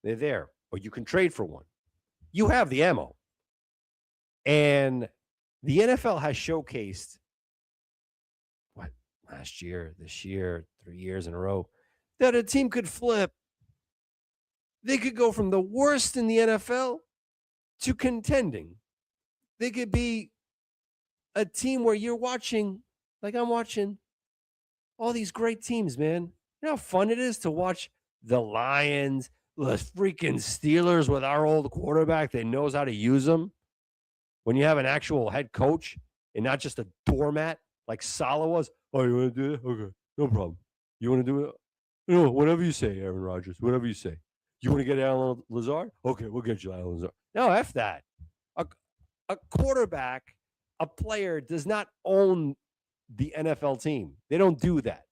They're there. Or you can trade for one. You have the ammo. And the NFL has showcased, last year, this year, 3 years in a row, that a team could flip. They could go from the worst in the NFL to contending. They could be a team where you're watching, like I'm watching, all these great teams, man. You know how fun it is to watch the Lions, the freaking Steelers with our old quarterback that knows how to use them. When you have an actual head coach and not just a doormat like Salah was. Oh, you want to do it? Okay, no problem. You want to do it? No, whatever you say, Aaron Rodgers, whatever you say. You want to get Alan Lazard? Okay, we'll get you Alan Lazard. No, F that. A quarterback, a player does not own the NFL team. They don't do that.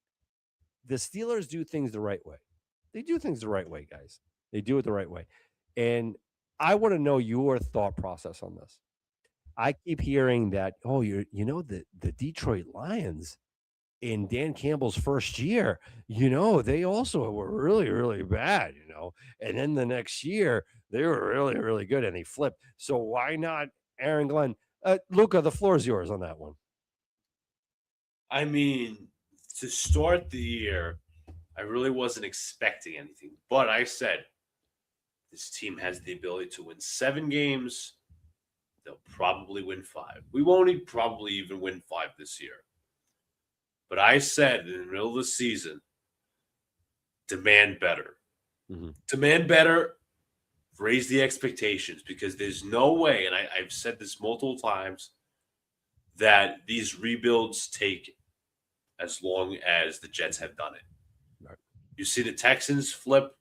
The Steelers do things the right way. They do things the right way, guys. They do it the right way. And I want to know your thought process on this. I keep hearing that, the Detroit Lions in Dan Campbell's first year, they also were really, really bad, and then the next year they were really, really good and they flipped. So why not Aaron Glenn? Luca, the floor is yours on that one. I mean, to start the year, I really wasn't expecting anything, but I said this team has the ability to win 7 games. they'll probably win 5. We won't probably even win 5 this year. But I said in the middle of the season, demand better. Mm-hmm. Demand better, raise the expectations, because there's no way, and I've said this multiple times, that these rebuilds take as long as the Jets have done it. Right. You see the Texans flip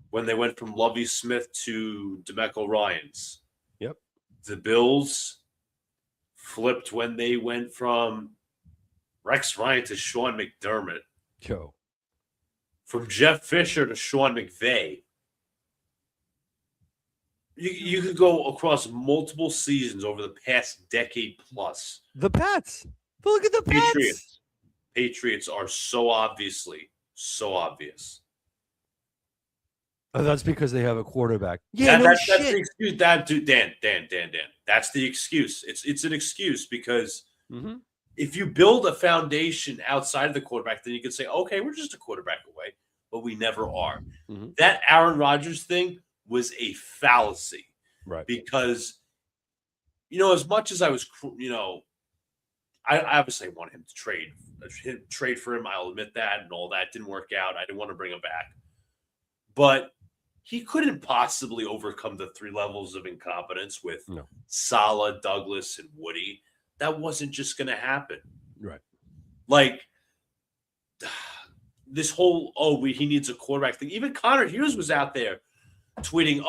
when they went from Lovie Smith to DeMeco Ryans. Yep. The Bills flipped when they went from Rex Ryan to Sean McDermott. Joe. From Jeff Fisher to Sean McVay. You could go across multiple seasons over the past decade plus. The Pats. Look at the Pats. Patriots are so obvious. Oh, that's because they have a quarterback. Yeah, that's the excuse. Dan. That's the excuse. It's an excuse because if you build a foundation outside of the quarterback, then you can say, okay, we're just a quarterback away, but we never are. Mm-hmm. That Aaron Rodgers thing was a fallacy. Right. Because, as much as I was, I obviously wanted him to trade for him. I'll admit that, and all that didn't work out. I didn't want to bring him back. But he couldn't possibly overcome the 3 levels of incompetence with Saleh, Douglas, and Woody. That wasn't just going to happen. Right. Like, this whole, he needs a quarterback thing. Even Connor Hughes was out there tweeting,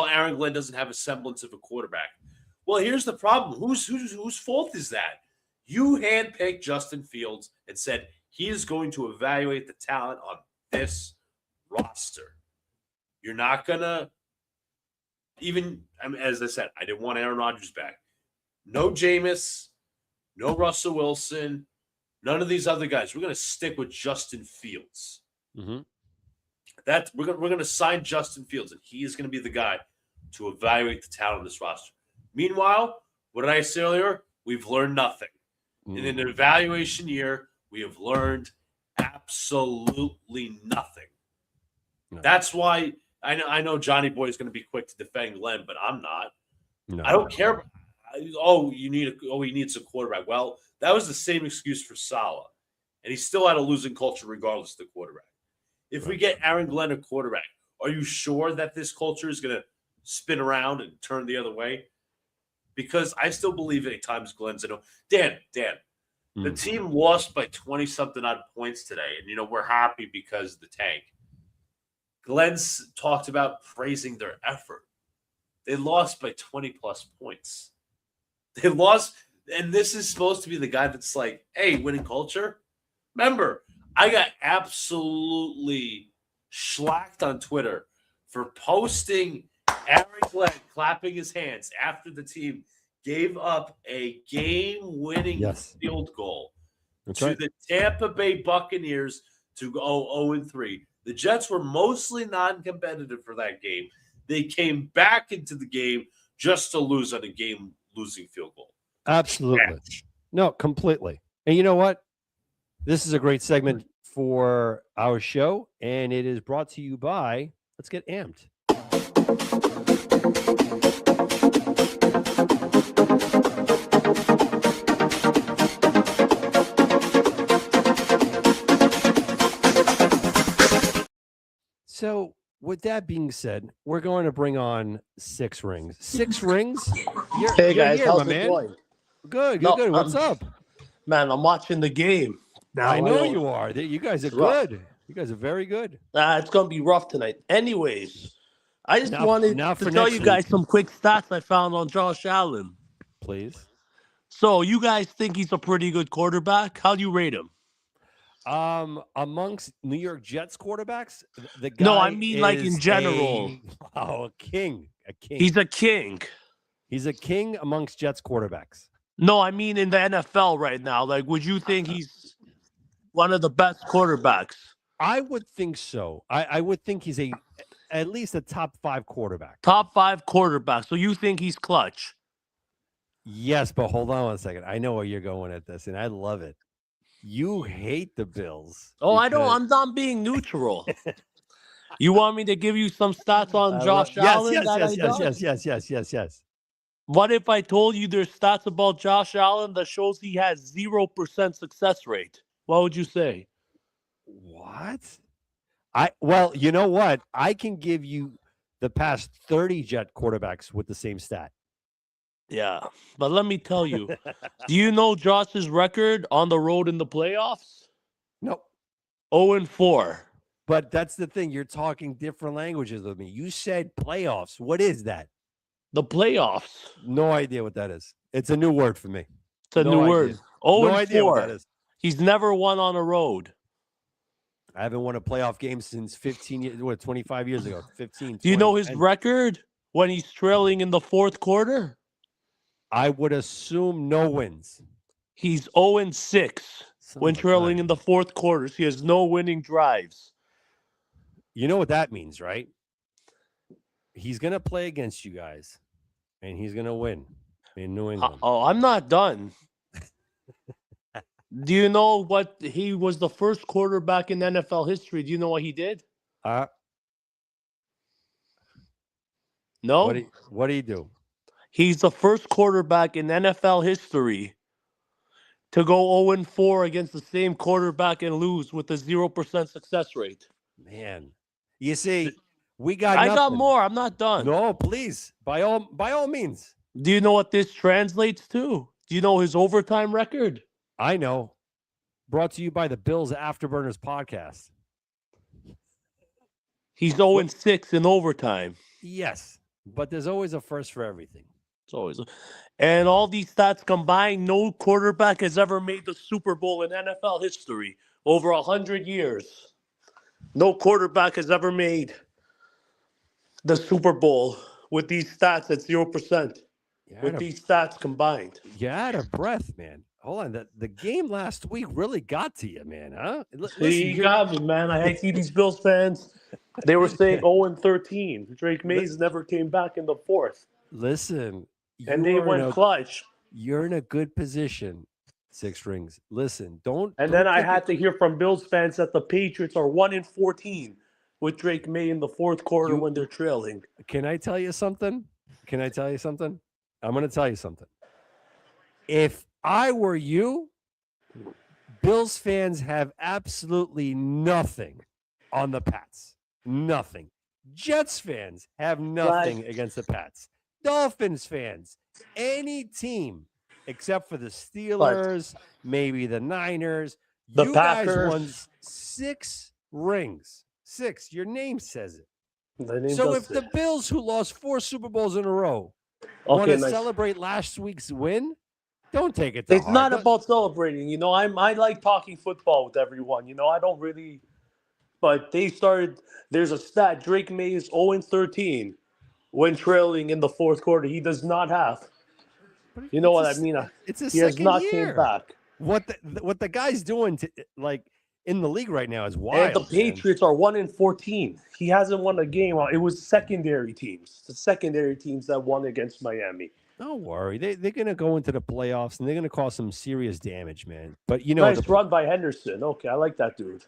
Aaron Glenn doesn't have a semblance of a quarterback. Well, here's the problem. Whose fault is that? You handpicked Justin Fields and said he is going to evaluate the talent on this roster. You're not going to as I said, I didn't want Aaron Rodgers back. No Jameis, no Russell Wilson, none of these other guys. We're going to stick with Justin Fields. Mm-hmm. We're going to sign Justin Fields, and he is going to be the guy to evaluate the talent on this roster. Meanwhile, what did I say earlier? We've learned nothing. In an evaluation year, we have learned absolutely nothing. No. That's why I know Johnny Boy is going to be quick to defend Glenn, but I'm not. No. I don't care. He needs a quarterback. Well, that was the same excuse for Saleh, and he still had a losing culture regardless of the quarterback. If we get Aaron Glenn a quarterback, are you sure that this culture is going to spin around and turn the other way? Because I still believe at times Glenn's Dan, the team lost by 20-something odd points today, and, we're happy because of the tank. Glenn's talked about praising their effort. They lost by 20-plus points. They lost, and this is supposed to be the guy that's like, hey, winning culture? Remember, I got absolutely schlacked on Twitter for posting Aaron Glenn clapping his hands after the team gave up a game-winning field goal to the Tampa Bay Buccaneers to go 0-3. The Jets were mostly non-competitive for that game. They came back into the game just to lose on a game-losing field goal. Absolutely. No, completely. And you know what? This is a great segment for our show, and it is brought to you by Let's Get Amped. So, with that being said, we're going to bring on 6 rings. 6 rings? Hey, guys. How's it going? Good. What's up? Man, I'm watching the game. Now, I know you are. You guys are good. You guys are very good. It's going to be rough tonight. Anyways, I just wanted to tell you guys some quick stats I found on Josh Allen. Please. So, you guys think he's a pretty good quarterback? How do you rate him? Amongst New York Jets quarterbacks, the guy. No, I mean like in general. A king. He's a king. He's a king amongst Jets quarterbacks. No, I mean in the NFL right now. Like, would you think he's one of the best quarterbacks? I would think so. I would think he's at least a top 5 quarterback. Top 5 quarterback. So you think he's clutch? Yes, but hold on 1 second. I know where you're going at this, and I love it. You hate the Bills. Oh, I don't. I'm not being neutral. You want me to give you some stats on Josh Allen? Yes. What if I told you there's stats about Josh Allen that shows he has 0% success rate? What would you say? What? Well, you know what? I can give you the past 30 Jet quarterbacks with the same stat. Yeah, but let me tell you, do you know Josh's record on the road in the playoffs? Nope. 0-4. But that's the thing. You're talking different languages with me. You said playoffs. What is that? The playoffs. No idea what that is. It's a new word for me. It's a new word. 0-4. No idea what that is. He's never won on a road. I haven't won a playoff game since 15 years, 25 years ago. 15. Do you know his record when he's trailing in the fourth quarter? I would assume no wins. He's 0-6 when trailing in the fourth quarters. He has no winning drives. You know what that means, right? He's going to play against you guys, and he's going to win in New England. I'm not done. Do you know what? He was the first quarterback in NFL history. Do you know what he did? No? What did he do? He's the first quarterback in NFL history to go 0-4 against the same quarterback and lose with a 0% success rate. Man. You see, we got I got more. I'm not done. No, please. By all means. Do you know what this translates to? Do you know his overtime record? I know. Brought to you by the Bills Afterburners podcast. He's 0-6 in overtime. Yes, but there's always a first for everything. It's always. And all these stats combined, no quarterback has ever made the Super Bowl in NFL history. Over 100 years. No quarterback has ever made the Super Bowl with these stats at 0%. With these stats combined. You're out of breath, man. Hold on. The game last week really got to you, man, huh? He got me, man. I see these Bills fans. They were saying 0-13. Drake Mays never came back in the fourth. Listen. And they went clutch. You're in a good position, Six Rings. Listen, don't. And then I had to hear from Bills fans that the Patriots are 1-14 with Drake May in the fourth quarter when they're trailing. Can I tell you something? I'm going to tell you something. If I were you, Bills fans have absolutely nothing on the Pats. Nothing. Jets fans have nothing against the Pats. Dolphins fans, any team except for the Steelers, maybe the Niners. The Packers. Guys won 6 rings. 6. Your name says it. The Bills, who lost 4 Super Bowls in a row, want to celebrate last week's win, don't take it. It's not about celebrating. You know, I like talking football with everyone. You know, I don't really. But they started. There's a stat. Drake May is 0-13 when trailing in the fourth quarter. He does not have. You know what I mean? It's a he has not came back. What the guy's doing in the league right now is wild. And the Patriots are 1-14. He hasn't won a game. It was secondary teams. The secondary teams that won against Miami. Don't worry. They're going to go into the playoffs, and they're going to cause some serious damage, man. But, you know. Nice run by Henderson. Okay, I like that dude.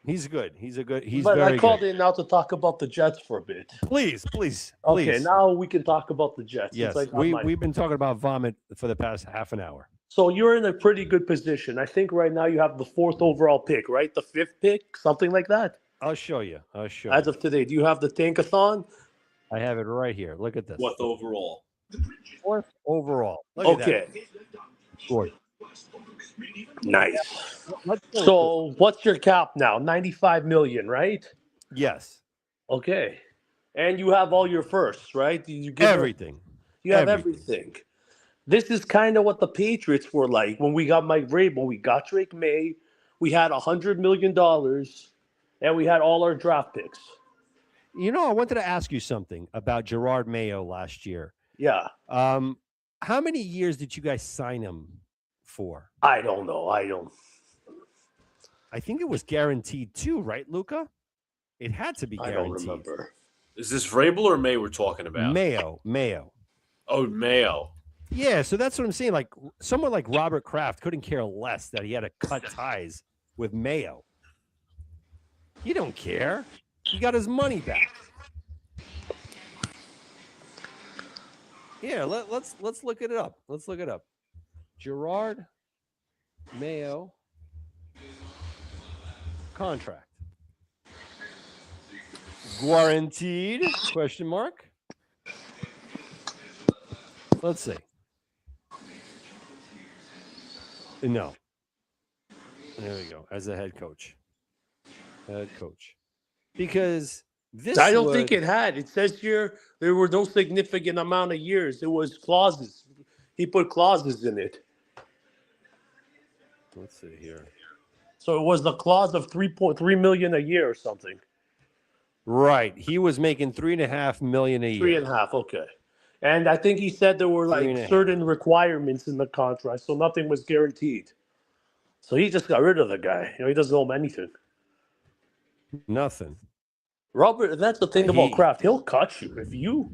He's good. He's very good. But I called in now to talk about the Jets for a bit. Please. Okay, now we can talk about the Jets. Yes, we've been talking about vomit for the past half an hour. So you're in a pretty good position. I think right now you have the 4th overall pick, right? The 5th pick, something like that. I'll show you. As of today, do you have the Tankathon? I have it right here. Look at this. What overall? 4th overall. Okay. Good. Nice. So what's your cap now? $95 million, right? Yes. Okay. And you have all your firsts, right? You get everything. You have everything. This is kind of what the Patriots were like when we got Mike Vrabel. We got Drake May. We had $100 million, and we had all our draft picks. You know, I wanted to ask you something about Gerard Mayo last year. Yeah. How many years did you guys sign him for? I don't know. I think it was guaranteed too, right, Luca? It had to be guaranteed. I don't remember. Is this Vrabel or May we're talking about? Mayo. Oh, Mayo. Yeah, so that's what I'm saying. Like someone like Robert Kraft couldn't care less that he had to cut ties with Mayo. He don't care. He got his money back. Yeah, let's look it up. Let's look it up. Gerard Mayo contract. Guaranteed? Question mark. Let's see. No. There we go. As a head coach. Because this I don't think it had. It says here there were no significant amount of years. It was clauses. He put clauses in it. Let's see here. So it was the clause of 3.3 million a year or something. Right. He was making $3.5 million a year. 3.5, okay. And I think he said there were like certain requirements in the contract, so nothing was guaranteed. So he just got rid of the guy. He doesn't owe him anything. Nothing. Robert, that's the thing about Kraft. He'll cut you.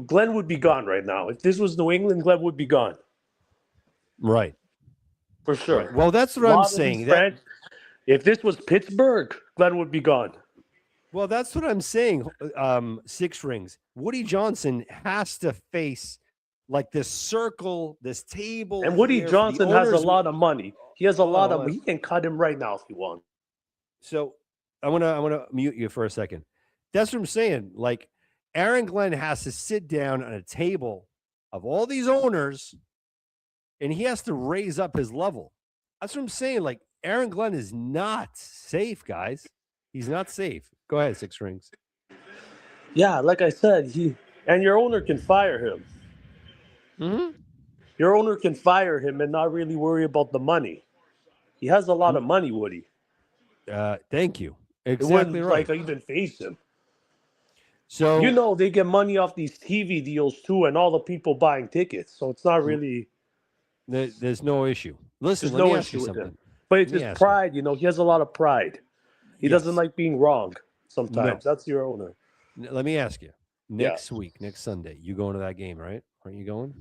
Glenn would be gone right now. If this was New England, Glenn would be gone. Right. For sure. Right. Well, that's what I'm saying. If this was Pittsburgh, Glenn would be gone. Well, that's what I'm saying. Six rings. Woody Johnson has to face like this circle, this table. And Woody Johnson has a lot of money. He has a lot of. He can cut him right now if he wants. So I want to mute you for a second. That's what I'm saying. Like Aaron Glenn has to sit down on a table of all these owners, and he has to raise up his level. That's what I'm saying. Like Aaron Glenn is not safe, guys. He's not safe. Go ahead, Six Rings. Yeah, like I said, and your owner can fire him. Mm-hmm. Your owner can fire him and not really worry about the money. He has a lot of money, Woody. Thank you. Exactly it wouldn't, right. Like even face him. So they get money off these TV deals too, and all the people buying tickets. So it's not really. There's no issue. Listen, there's no issue with him. But it's his pride. He has a lot of pride. He doesn't like being wrong sometimes. No. That's your owner. Let me ask you. Next week, next Sunday, you going to that game, right? Aren't you going?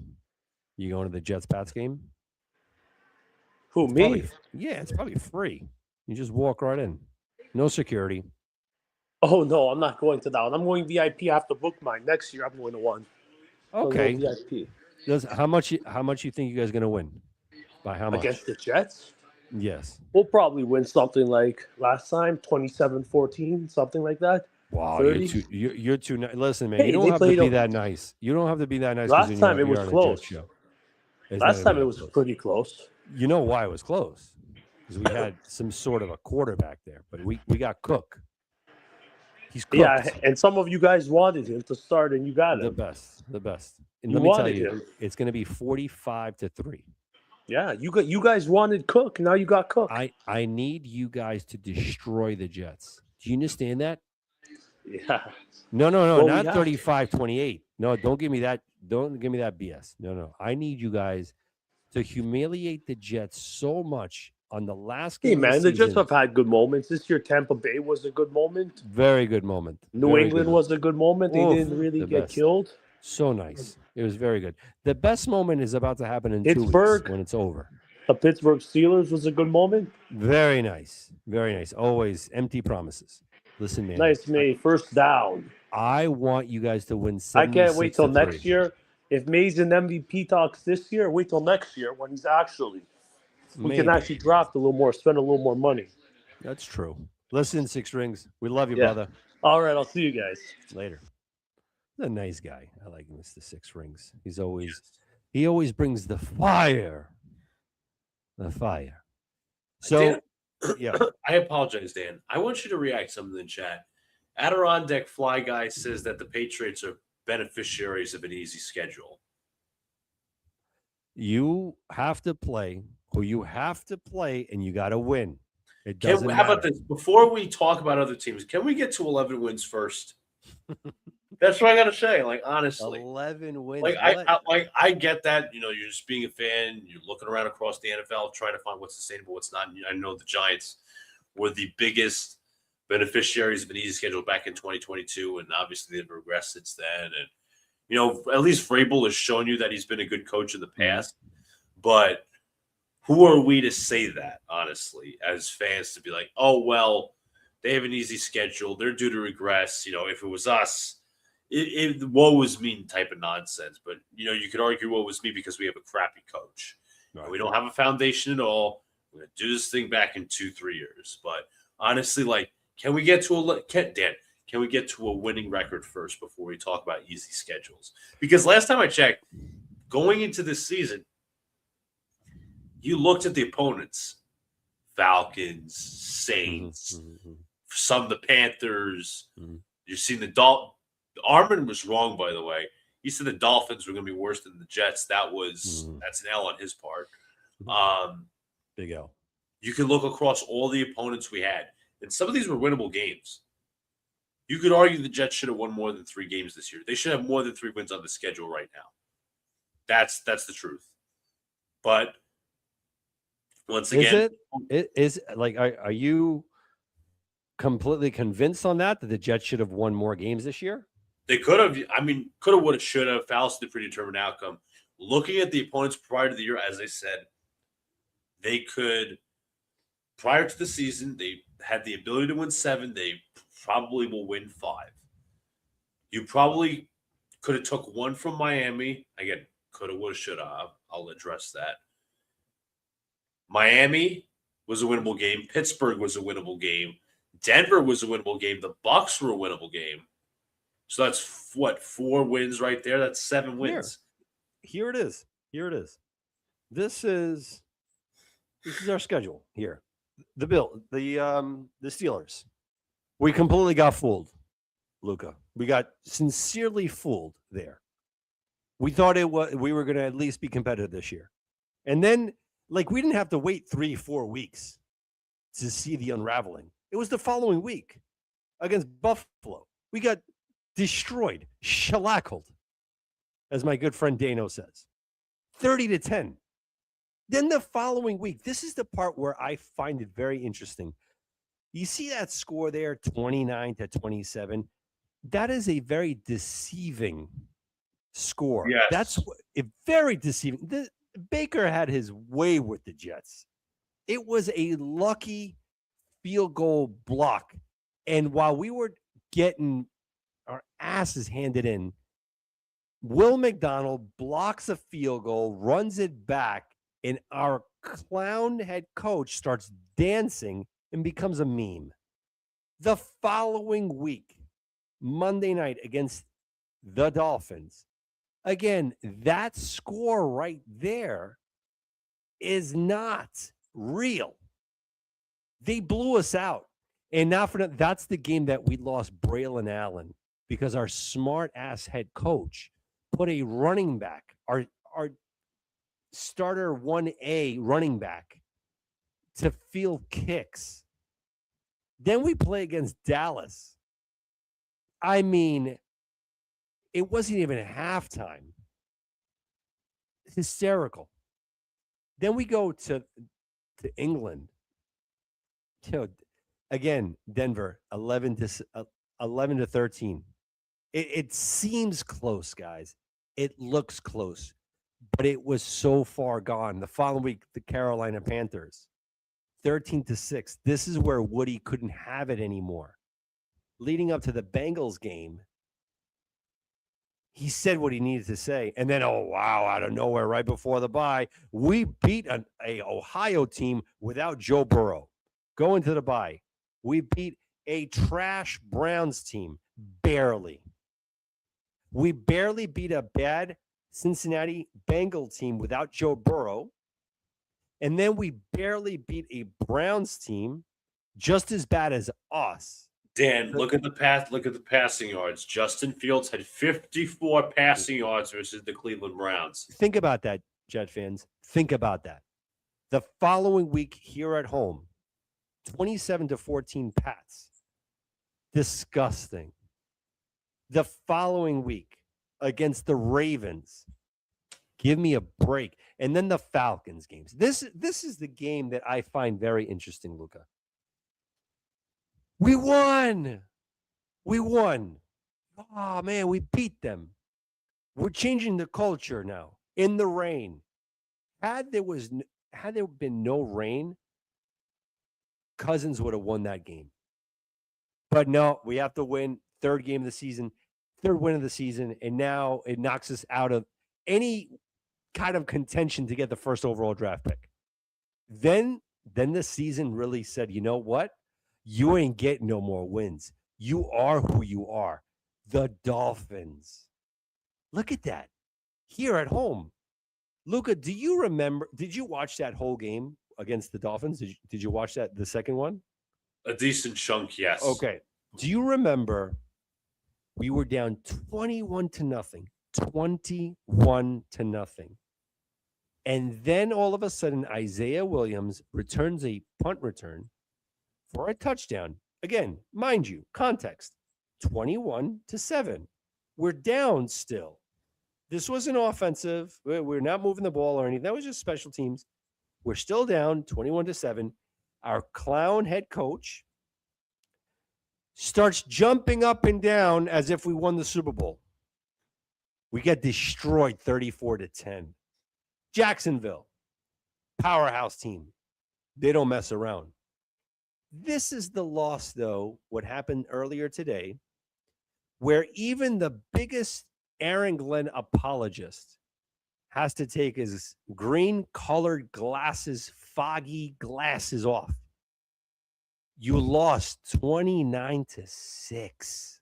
You going to the Jets-Pats game? Who, me? It's probably free. You just walk right in. No security. Oh, no, I'm not going to that one. I'm going VIP. I have to book mine. Next year, I'm going to one. Okay. VIP. How much you think you guys are going to win? By how much? Against the Jets? Yes. We'll probably win something like last time, 27-14, something like that. Wow, you're too nice. Listen, man, you don't have to be that nice. You don't have to be that nice. Last time it was close. Last time it was pretty close. You know why it was close? Because we had some sort of a quarterback there, but we got Cook. He's cooked. Yeah, and some of you guys wanted him to start, and you got him. The best. And let me tell you, it's going to be 45-3. Yeah, you guys wanted Cook. Now you got Cook. I need you guys to destroy the Jets. Do you understand that? Yeah. No, not 35-28. No, don't give me that. Don't give me that BS. No. I need you guys to humiliate the Jets so much on the last game. Hey, man, the Jets have had good moments. This year, Tampa Bay was a good moment. Very good moment. New England was a good moment. They didn't really get killed. So nice. It was very good. The best moment is about to happen in 2 weeks when it's over. The Pittsburgh Steelers was a good moment. Very nice. Very nice. Always empty promises. Listen, man. Nice, May. First down. I want you guys to win 76-3. I can't wait till next year. If May's in MVP talks this year, wait till next year when he's actually. We can actually draft a little more, spend a little more money. That's true. Listen, Six Rings. We love you, brother. All right, I'll see you guys later. He's a nice guy. I like Mr. Six Rings. He always brings the fire. The fire. So, Dan, yeah. I apologize, Dan. I want you to react to something in chat. Adirondack Fly Guy says that the Patriots are beneficiaries of an easy schedule. You have to play who you have to play, and you got to win. It doesn't How about this? Before we talk about other teams, can we get to 11 wins first? That's what I gotta say. Like, honestly, 11 wins. Like I get that. You're just being a fan. You're looking around across the NFL, trying to find what's sustainable, what's not. I know the Giants were the biggest beneficiaries of an easy schedule back in 2022, and obviously they've regressed since then. And at least Vrabel has shown you that he's been a good coach in the past. But who are we to say that, honestly, as fans, to be like, oh well, they have an easy schedule, they're due to regress. If it was us, woe was me type of nonsense. But you could argue woe was me because we have a crappy coach. Right. We don't have a foundation at all. We're gonna do this thing back in 2-3 years. But honestly, can we get to Can we get to a winning record first before we talk about easy schedules? Because last time I checked, going into this season, you looked at the opponents: Falcons, Saints, some of the Panthers. You've seen the Dolphins. Armin was wrong, by the way. He said the Dolphins were going to be worse than the Jets. That's an L on his part. Big L. You can look across all the opponents we had, and some of these were winnable games. You could argue the Jets should have won more than 3 games this year. They should have more than 3 wins on the schedule right now. That's the truth. But once again, are you completely convinced on that the Jets should have won more games this year? They could have. I mean, could have, would have, should have. Fallacy the predetermined outcome. Looking at the opponents prior to the year, as I said, they could. Prior to the season, they had the ability to win 7. They probably will win 5. You probably could have took 1 from Miami. Again, could have, would have, should have. I'll address that. Miami was a winnable game. Pittsburgh was a winnable game. Denver was a winnable game. The Bucs were a winnable game. So that's 4 wins right there. That's 7 wins. Here it is. This is our schedule here. The Steelers. We completely got fooled, Luca. We got sincerely fooled there. We thought we were going to at least be competitive this year. And then, we didn't have to wait 3-4 weeks to see the unraveling. It was the following week against Buffalo. We got destroyed, shellackled, as my good friend Dano says, 30-10. Then the following week, this is the part where I find it very interesting. You see that score there, 29-27. That is a very deceiving score. Yes. That's very deceiving. Baker had his way with the Jets. It was a lucky field goal block. And while we were getting our asses handed in, Will McDonald blocks a field goal, runs it back, and our clown head coach starts dancing and becomes a meme. The following week, Monday night against the Dolphins, again, that score right there is not real. They blew us out. And now that's the game that we lost Braylon Allen because our smart ass head coach put a running back, our starter 1A running back, to field kicks. Then we play against Dallas. I mean, it wasn't even halftime. Hysterical. Then we go to England. Again, Denver, 11-13. It seems close, guys. It looks close, but it was so far gone. The following week, the Carolina Panthers, 13-6. This is where Woody couldn't have it anymore. Leading up to the Bengals game, he said what he needed to say. And then, out of nowhere, right before the bye, we beat a Ohio team without Joe Burrow. Going to the bye, we beat a trash Browns team, barely. We barely beat a bad Cincinnati Bengal team without Joe Burrow. And then we barely beat a Browns team just as bad as us. Dan, look at the passing yards. Justin Fields had 54 passing yards versus the Cleveland Browns. Think about that, Jet fans. Think about that. The following week here at home, 27-14 Pats. Disgusting. The following week against the Ravens. Give me a break. And then the Falcons games. This is the game that I find very interesting, Luca. We won. Oh, man, we beat them. We're changing the culture now. In the rain. Had there been no rain, Cousins would have won that game. But no, we have to win. 3rd game of the season. third win of the season, and now it knocks us out of any kind of contention to get the first overall draft pick. Then the season really said, you know what? You ain't getting no more wins. You are who you are. The Dolphins. Look at that. Here at home. Luca, do you remember? Did you watch that whole game against the Dolphins? Did you watch that, the second one? A decent chunk, yes. Okay. Do you remember we were down 21-0? 21-0. And then all of a sudden, Isaiah Williams returns a punt return for a touchdown. Again, mind you, context, 21-7. We're down still. This wasn't offensive. We're not moving the ball or anything. That was just special teams. We're still down 21-7. Our clown head coach starts jumping up and down as if we won the Super Bowl. We get destroyed 34-10. Jacksonville, powerhouse team. They don't mess around. This is the loss, though, what happened earlier today, where even the biggest Aaron Glenn apologist has to take his green-colored glasses, foggy glasses off. You lost 29-6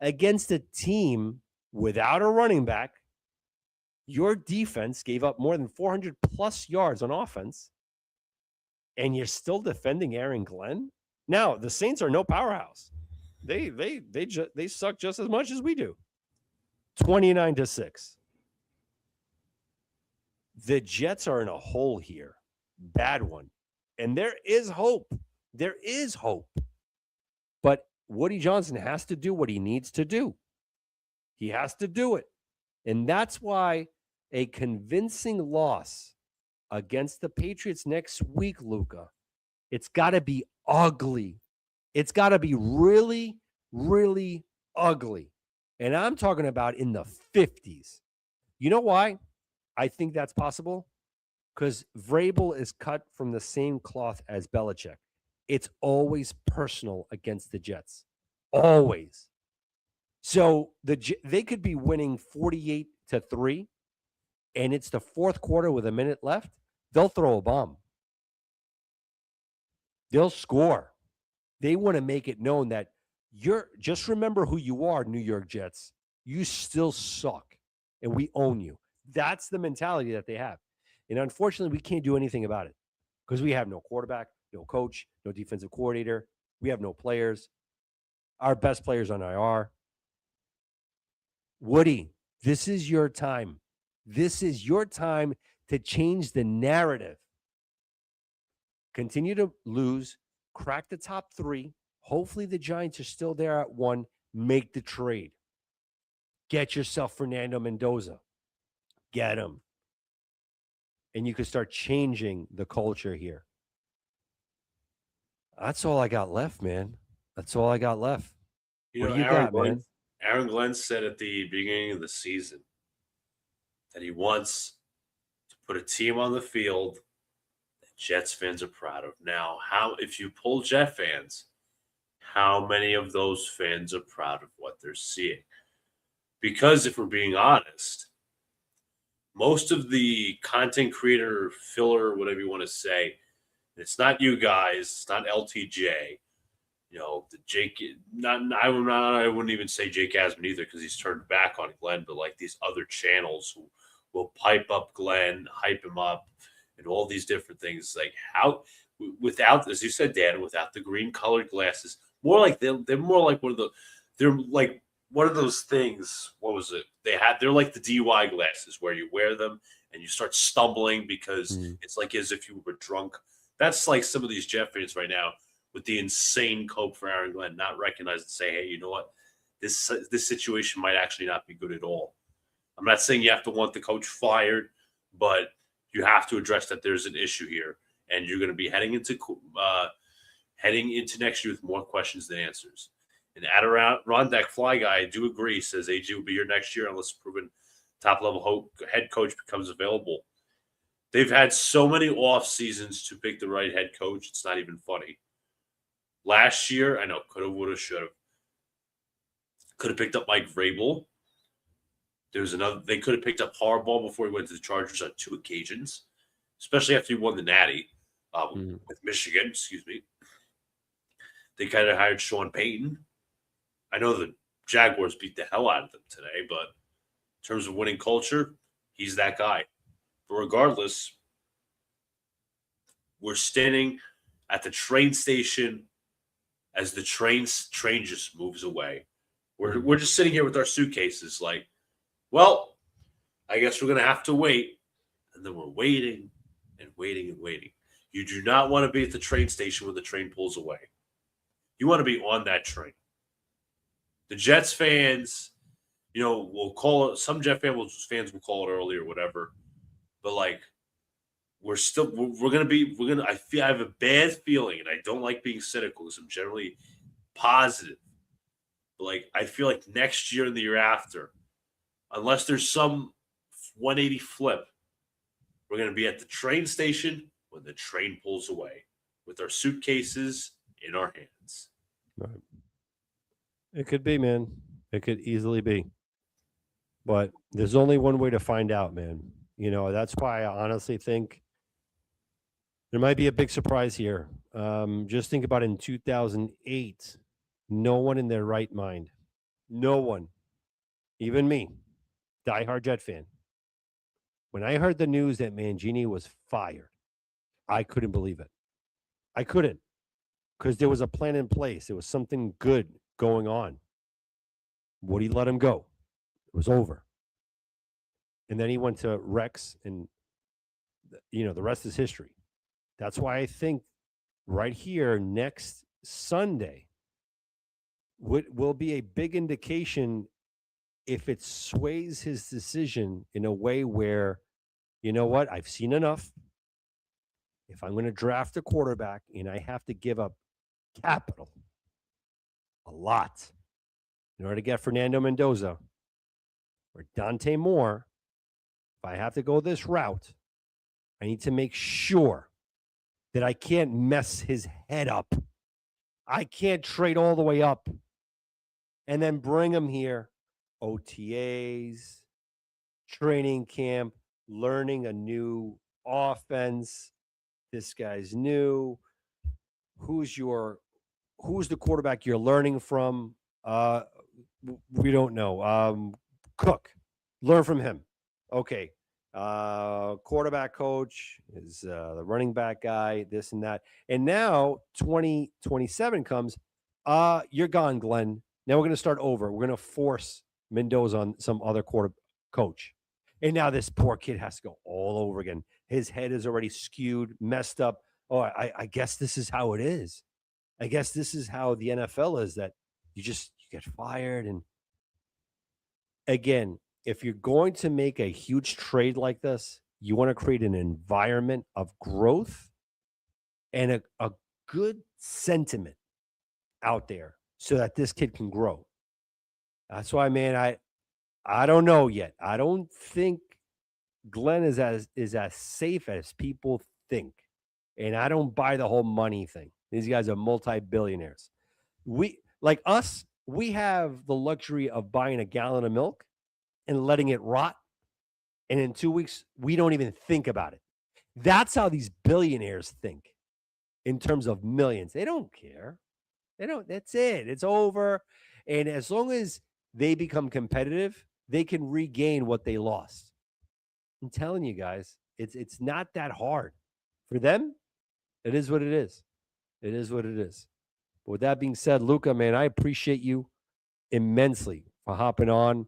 against a team without a running back. Your defense gave up more than 400 plus yards on offense, and you're still defending Aaron Glenn. Now, the Saints are no powerhouse. They suck just as much as we do. 29-6. The Jets are in a hole here. Bad one. And there is hope. There is hope. But Woody Johnson has to do what he needs to do. He has to do it. And that's why a convincing loss against the Patriots next week, Luca, it's got to be ugly. It's got to be really, really ugly. And I'm talking about in the 50s. You know why I think that's possible? Because Vrabel is cut from the same cloth as Belichick. It's always personal against the Jets. Always. So they could be winning 48-3, and it's the fourth quarter with a minute left. They'll throw a bomb. They'll score. They want to make it known that just remember who you are, New York Jets. You still suck, and we own you. That's the mentality that they have. And unfortunately, we can't do anything about it because we have no quarterback, no coach, no defensive coordinator. We have no players. Our best players on IR. Woody, this is your time. This is your time to change the narrative. Continue to lose, crack the top three. Hopefully the Giants are still there at 1. Make the trade. Get yourself Fernando Mendoza. Get him. And you can start changing the culture here. That's all I got left, man. That's all I got left. You know, Aaron Glenn said at the beginning of the season that he wants to put a team on the field that Jets fans are proud of. Now, if you pull Jet fans, how many of those fans are proud of what they're seeing? Because if we're being honest, most of the content creator, filler, whatever you want to say, it's not you guys, it's not LTJ. You know, the Jake, I wouldn't even say Jake Asman either because he's turned back on Glenn, but like these other channels who will pipe up Glenn, hype him up, and all these different things. Like how, without, as you said, Dan, without the green colored glasses, more like they're more like they're like one of those things. What was it? They're like the DUI glasses where you wear them and you start stumbling because it's like as if you were drunk. That's like some of these Jet fans right now with the insane cope for Aaron Glenn, not recognize and say, hey, you know what? This situation might actually not be good at all. I'm not saying you have to want the coach fired, but you have to address that there's an issue here, and you're going to be heading into next year with more questions than answers. And Adirondack Fly Guy, I do agree, says AG will be here next year unless a proven top-level head coach becomes available. They've had so many off seasons to pick the right head coach. It's not even funny. Last year, I know, coulda, woulda, shoulda. Could have picked up Mike Vrabel. There was another. They could have picked up Harbaugh before he went to the Chargers on 2 occasions, especially after he won the Natty with Michigan. Excuse me. They kind of hired Sean Payton. I know the Jaguars beat the hell out of them today, but in terms of winning culture, he's that guy. But regardless, we're standing at the train station as the train just moves away. We're just sitting here with our suitcases like, well, I guess we're going to have to wait. And then we're waiting and waiting and waiting. You do not want to be at the train station when the train pulls away. You want to be on that train. The Jets fans, will call it, some Jet fans will call it early or whatever. But like, I have a bad feeling, and I don't like being cynical because I'm generally positive. But like, I feel like next year and the year after, unless there's some 180 flip, we're going to be at the train station when the train pulls away with our suitcases in our hands. Right. It could be, man. It could easily be. But there's only one way to find out, man. That's why I honestly think there might be a big surprise here. Just think about it, in 2008, no one in their right mind, no one, even me, diehard Jet fan, when I heard the news that Mangini was fired, I couldn't believe it. I couldn't, because there was a plan in place. There was something good going on. Would he let him go? It was over. And then he went to Rex, and the rest is history. That's why I think right here next Sunday will be a big indication if it sways his decision in a way where, you know what, I've seen enough. If I'm going to draft a quarterback and I have to give up capital, a lot, in order to get Fernando Mendoza or Dante Moore, if I have to go this route, I need to make sure that I can't mess his head up. I can't trade all the way up and then bring him here, OTAs, training camp, learning a new offense. This guy's new. Who's the quarterback you're learning from? We don't know. Cook, learn from him. Okay. Quarterback coach is the running back guy, this and that. And now 2027 comes. You're gone, Glenn. Now we're going to start over. We're going to force Mendoza on some other coach. And now this poor kid has to go all over again. His head is already skewed, messed up. Oh, I guess this is how it is. I guess this is how the NFL is, that you get fired. And again, if you're going to make a huge trade like this, you want to create an environment of growth and a good sentiment out there so that this kid can grow. That's why, man, I don't know yet. I don't think Glenn is as safe as people think. And I don't buy the whole money thing. These guys are multi-billionaires. We have the luxury of buying a gallon of milk and letting it rot. And in 2 weeks, we don't even think about it. That's how these billionaires think in terms of millions. They don't care. That's it. It's over. And as long as they become competitive, they can regain what they lost. I'm telling you guys, it's not that hard. For them, it is what it is. It is what it is. But with that being said, Luca, man, I appreciate you immensely for hopping on,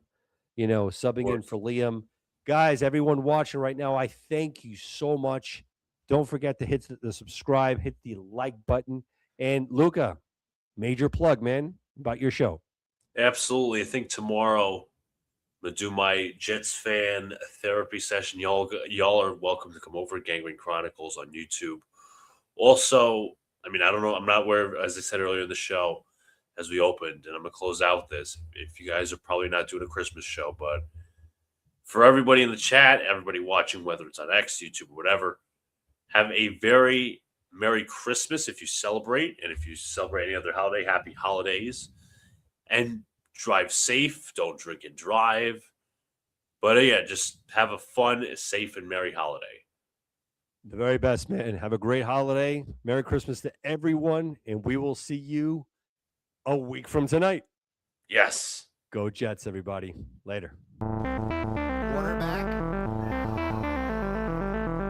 subbing in for Liam. Guys, everyone watching right now, I thank you so much. Don't forget to hit the subscribe, hit the like button. And Luca, major plug, man, about your show. Absolutely. I think tomorrow I'm going to do my Jets fan therapy session. Y'all are welcome to come over to Gangrene Chronicles on YouTube. Also, I don't know. I'm not aware, as I said earlier in the show, as we opened, and I'm going to close out this. If you guys are probably not doing a Christmas show, but for everybody in the chat, everybody watching, whether it's on X, YouTube, or whatever, have a very Merry Christmas if you celebrate. And if you celebrate any other holiday, happy holidays. And drive safe. Don't drink and drive. But yeah, just have a fun, safe, and merry holiday. The very best, man. Have a great holiday. Merry Christmas to everyone. And we will see you a week from tonight. Yes. Go Jets, everybody. Later. Quarterback,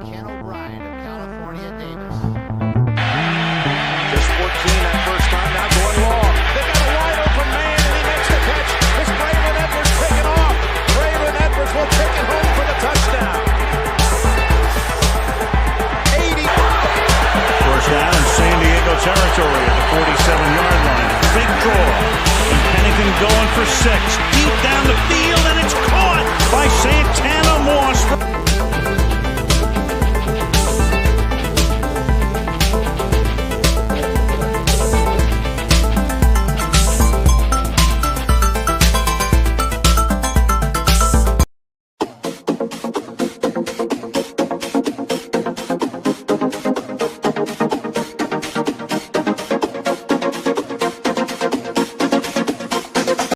Ken O'Brien of California Davis. Just 14 that first time, now going long. They got a wide open man, and he makes the catch. It's Braylon Edwards taking off. Braylon Edwards will take it home for the touchdown. 80. First down in San Diego territory at the 47-yard line. Big draw. And Pennington going for 6. Deep down the field, and it's caught by Santana Moss.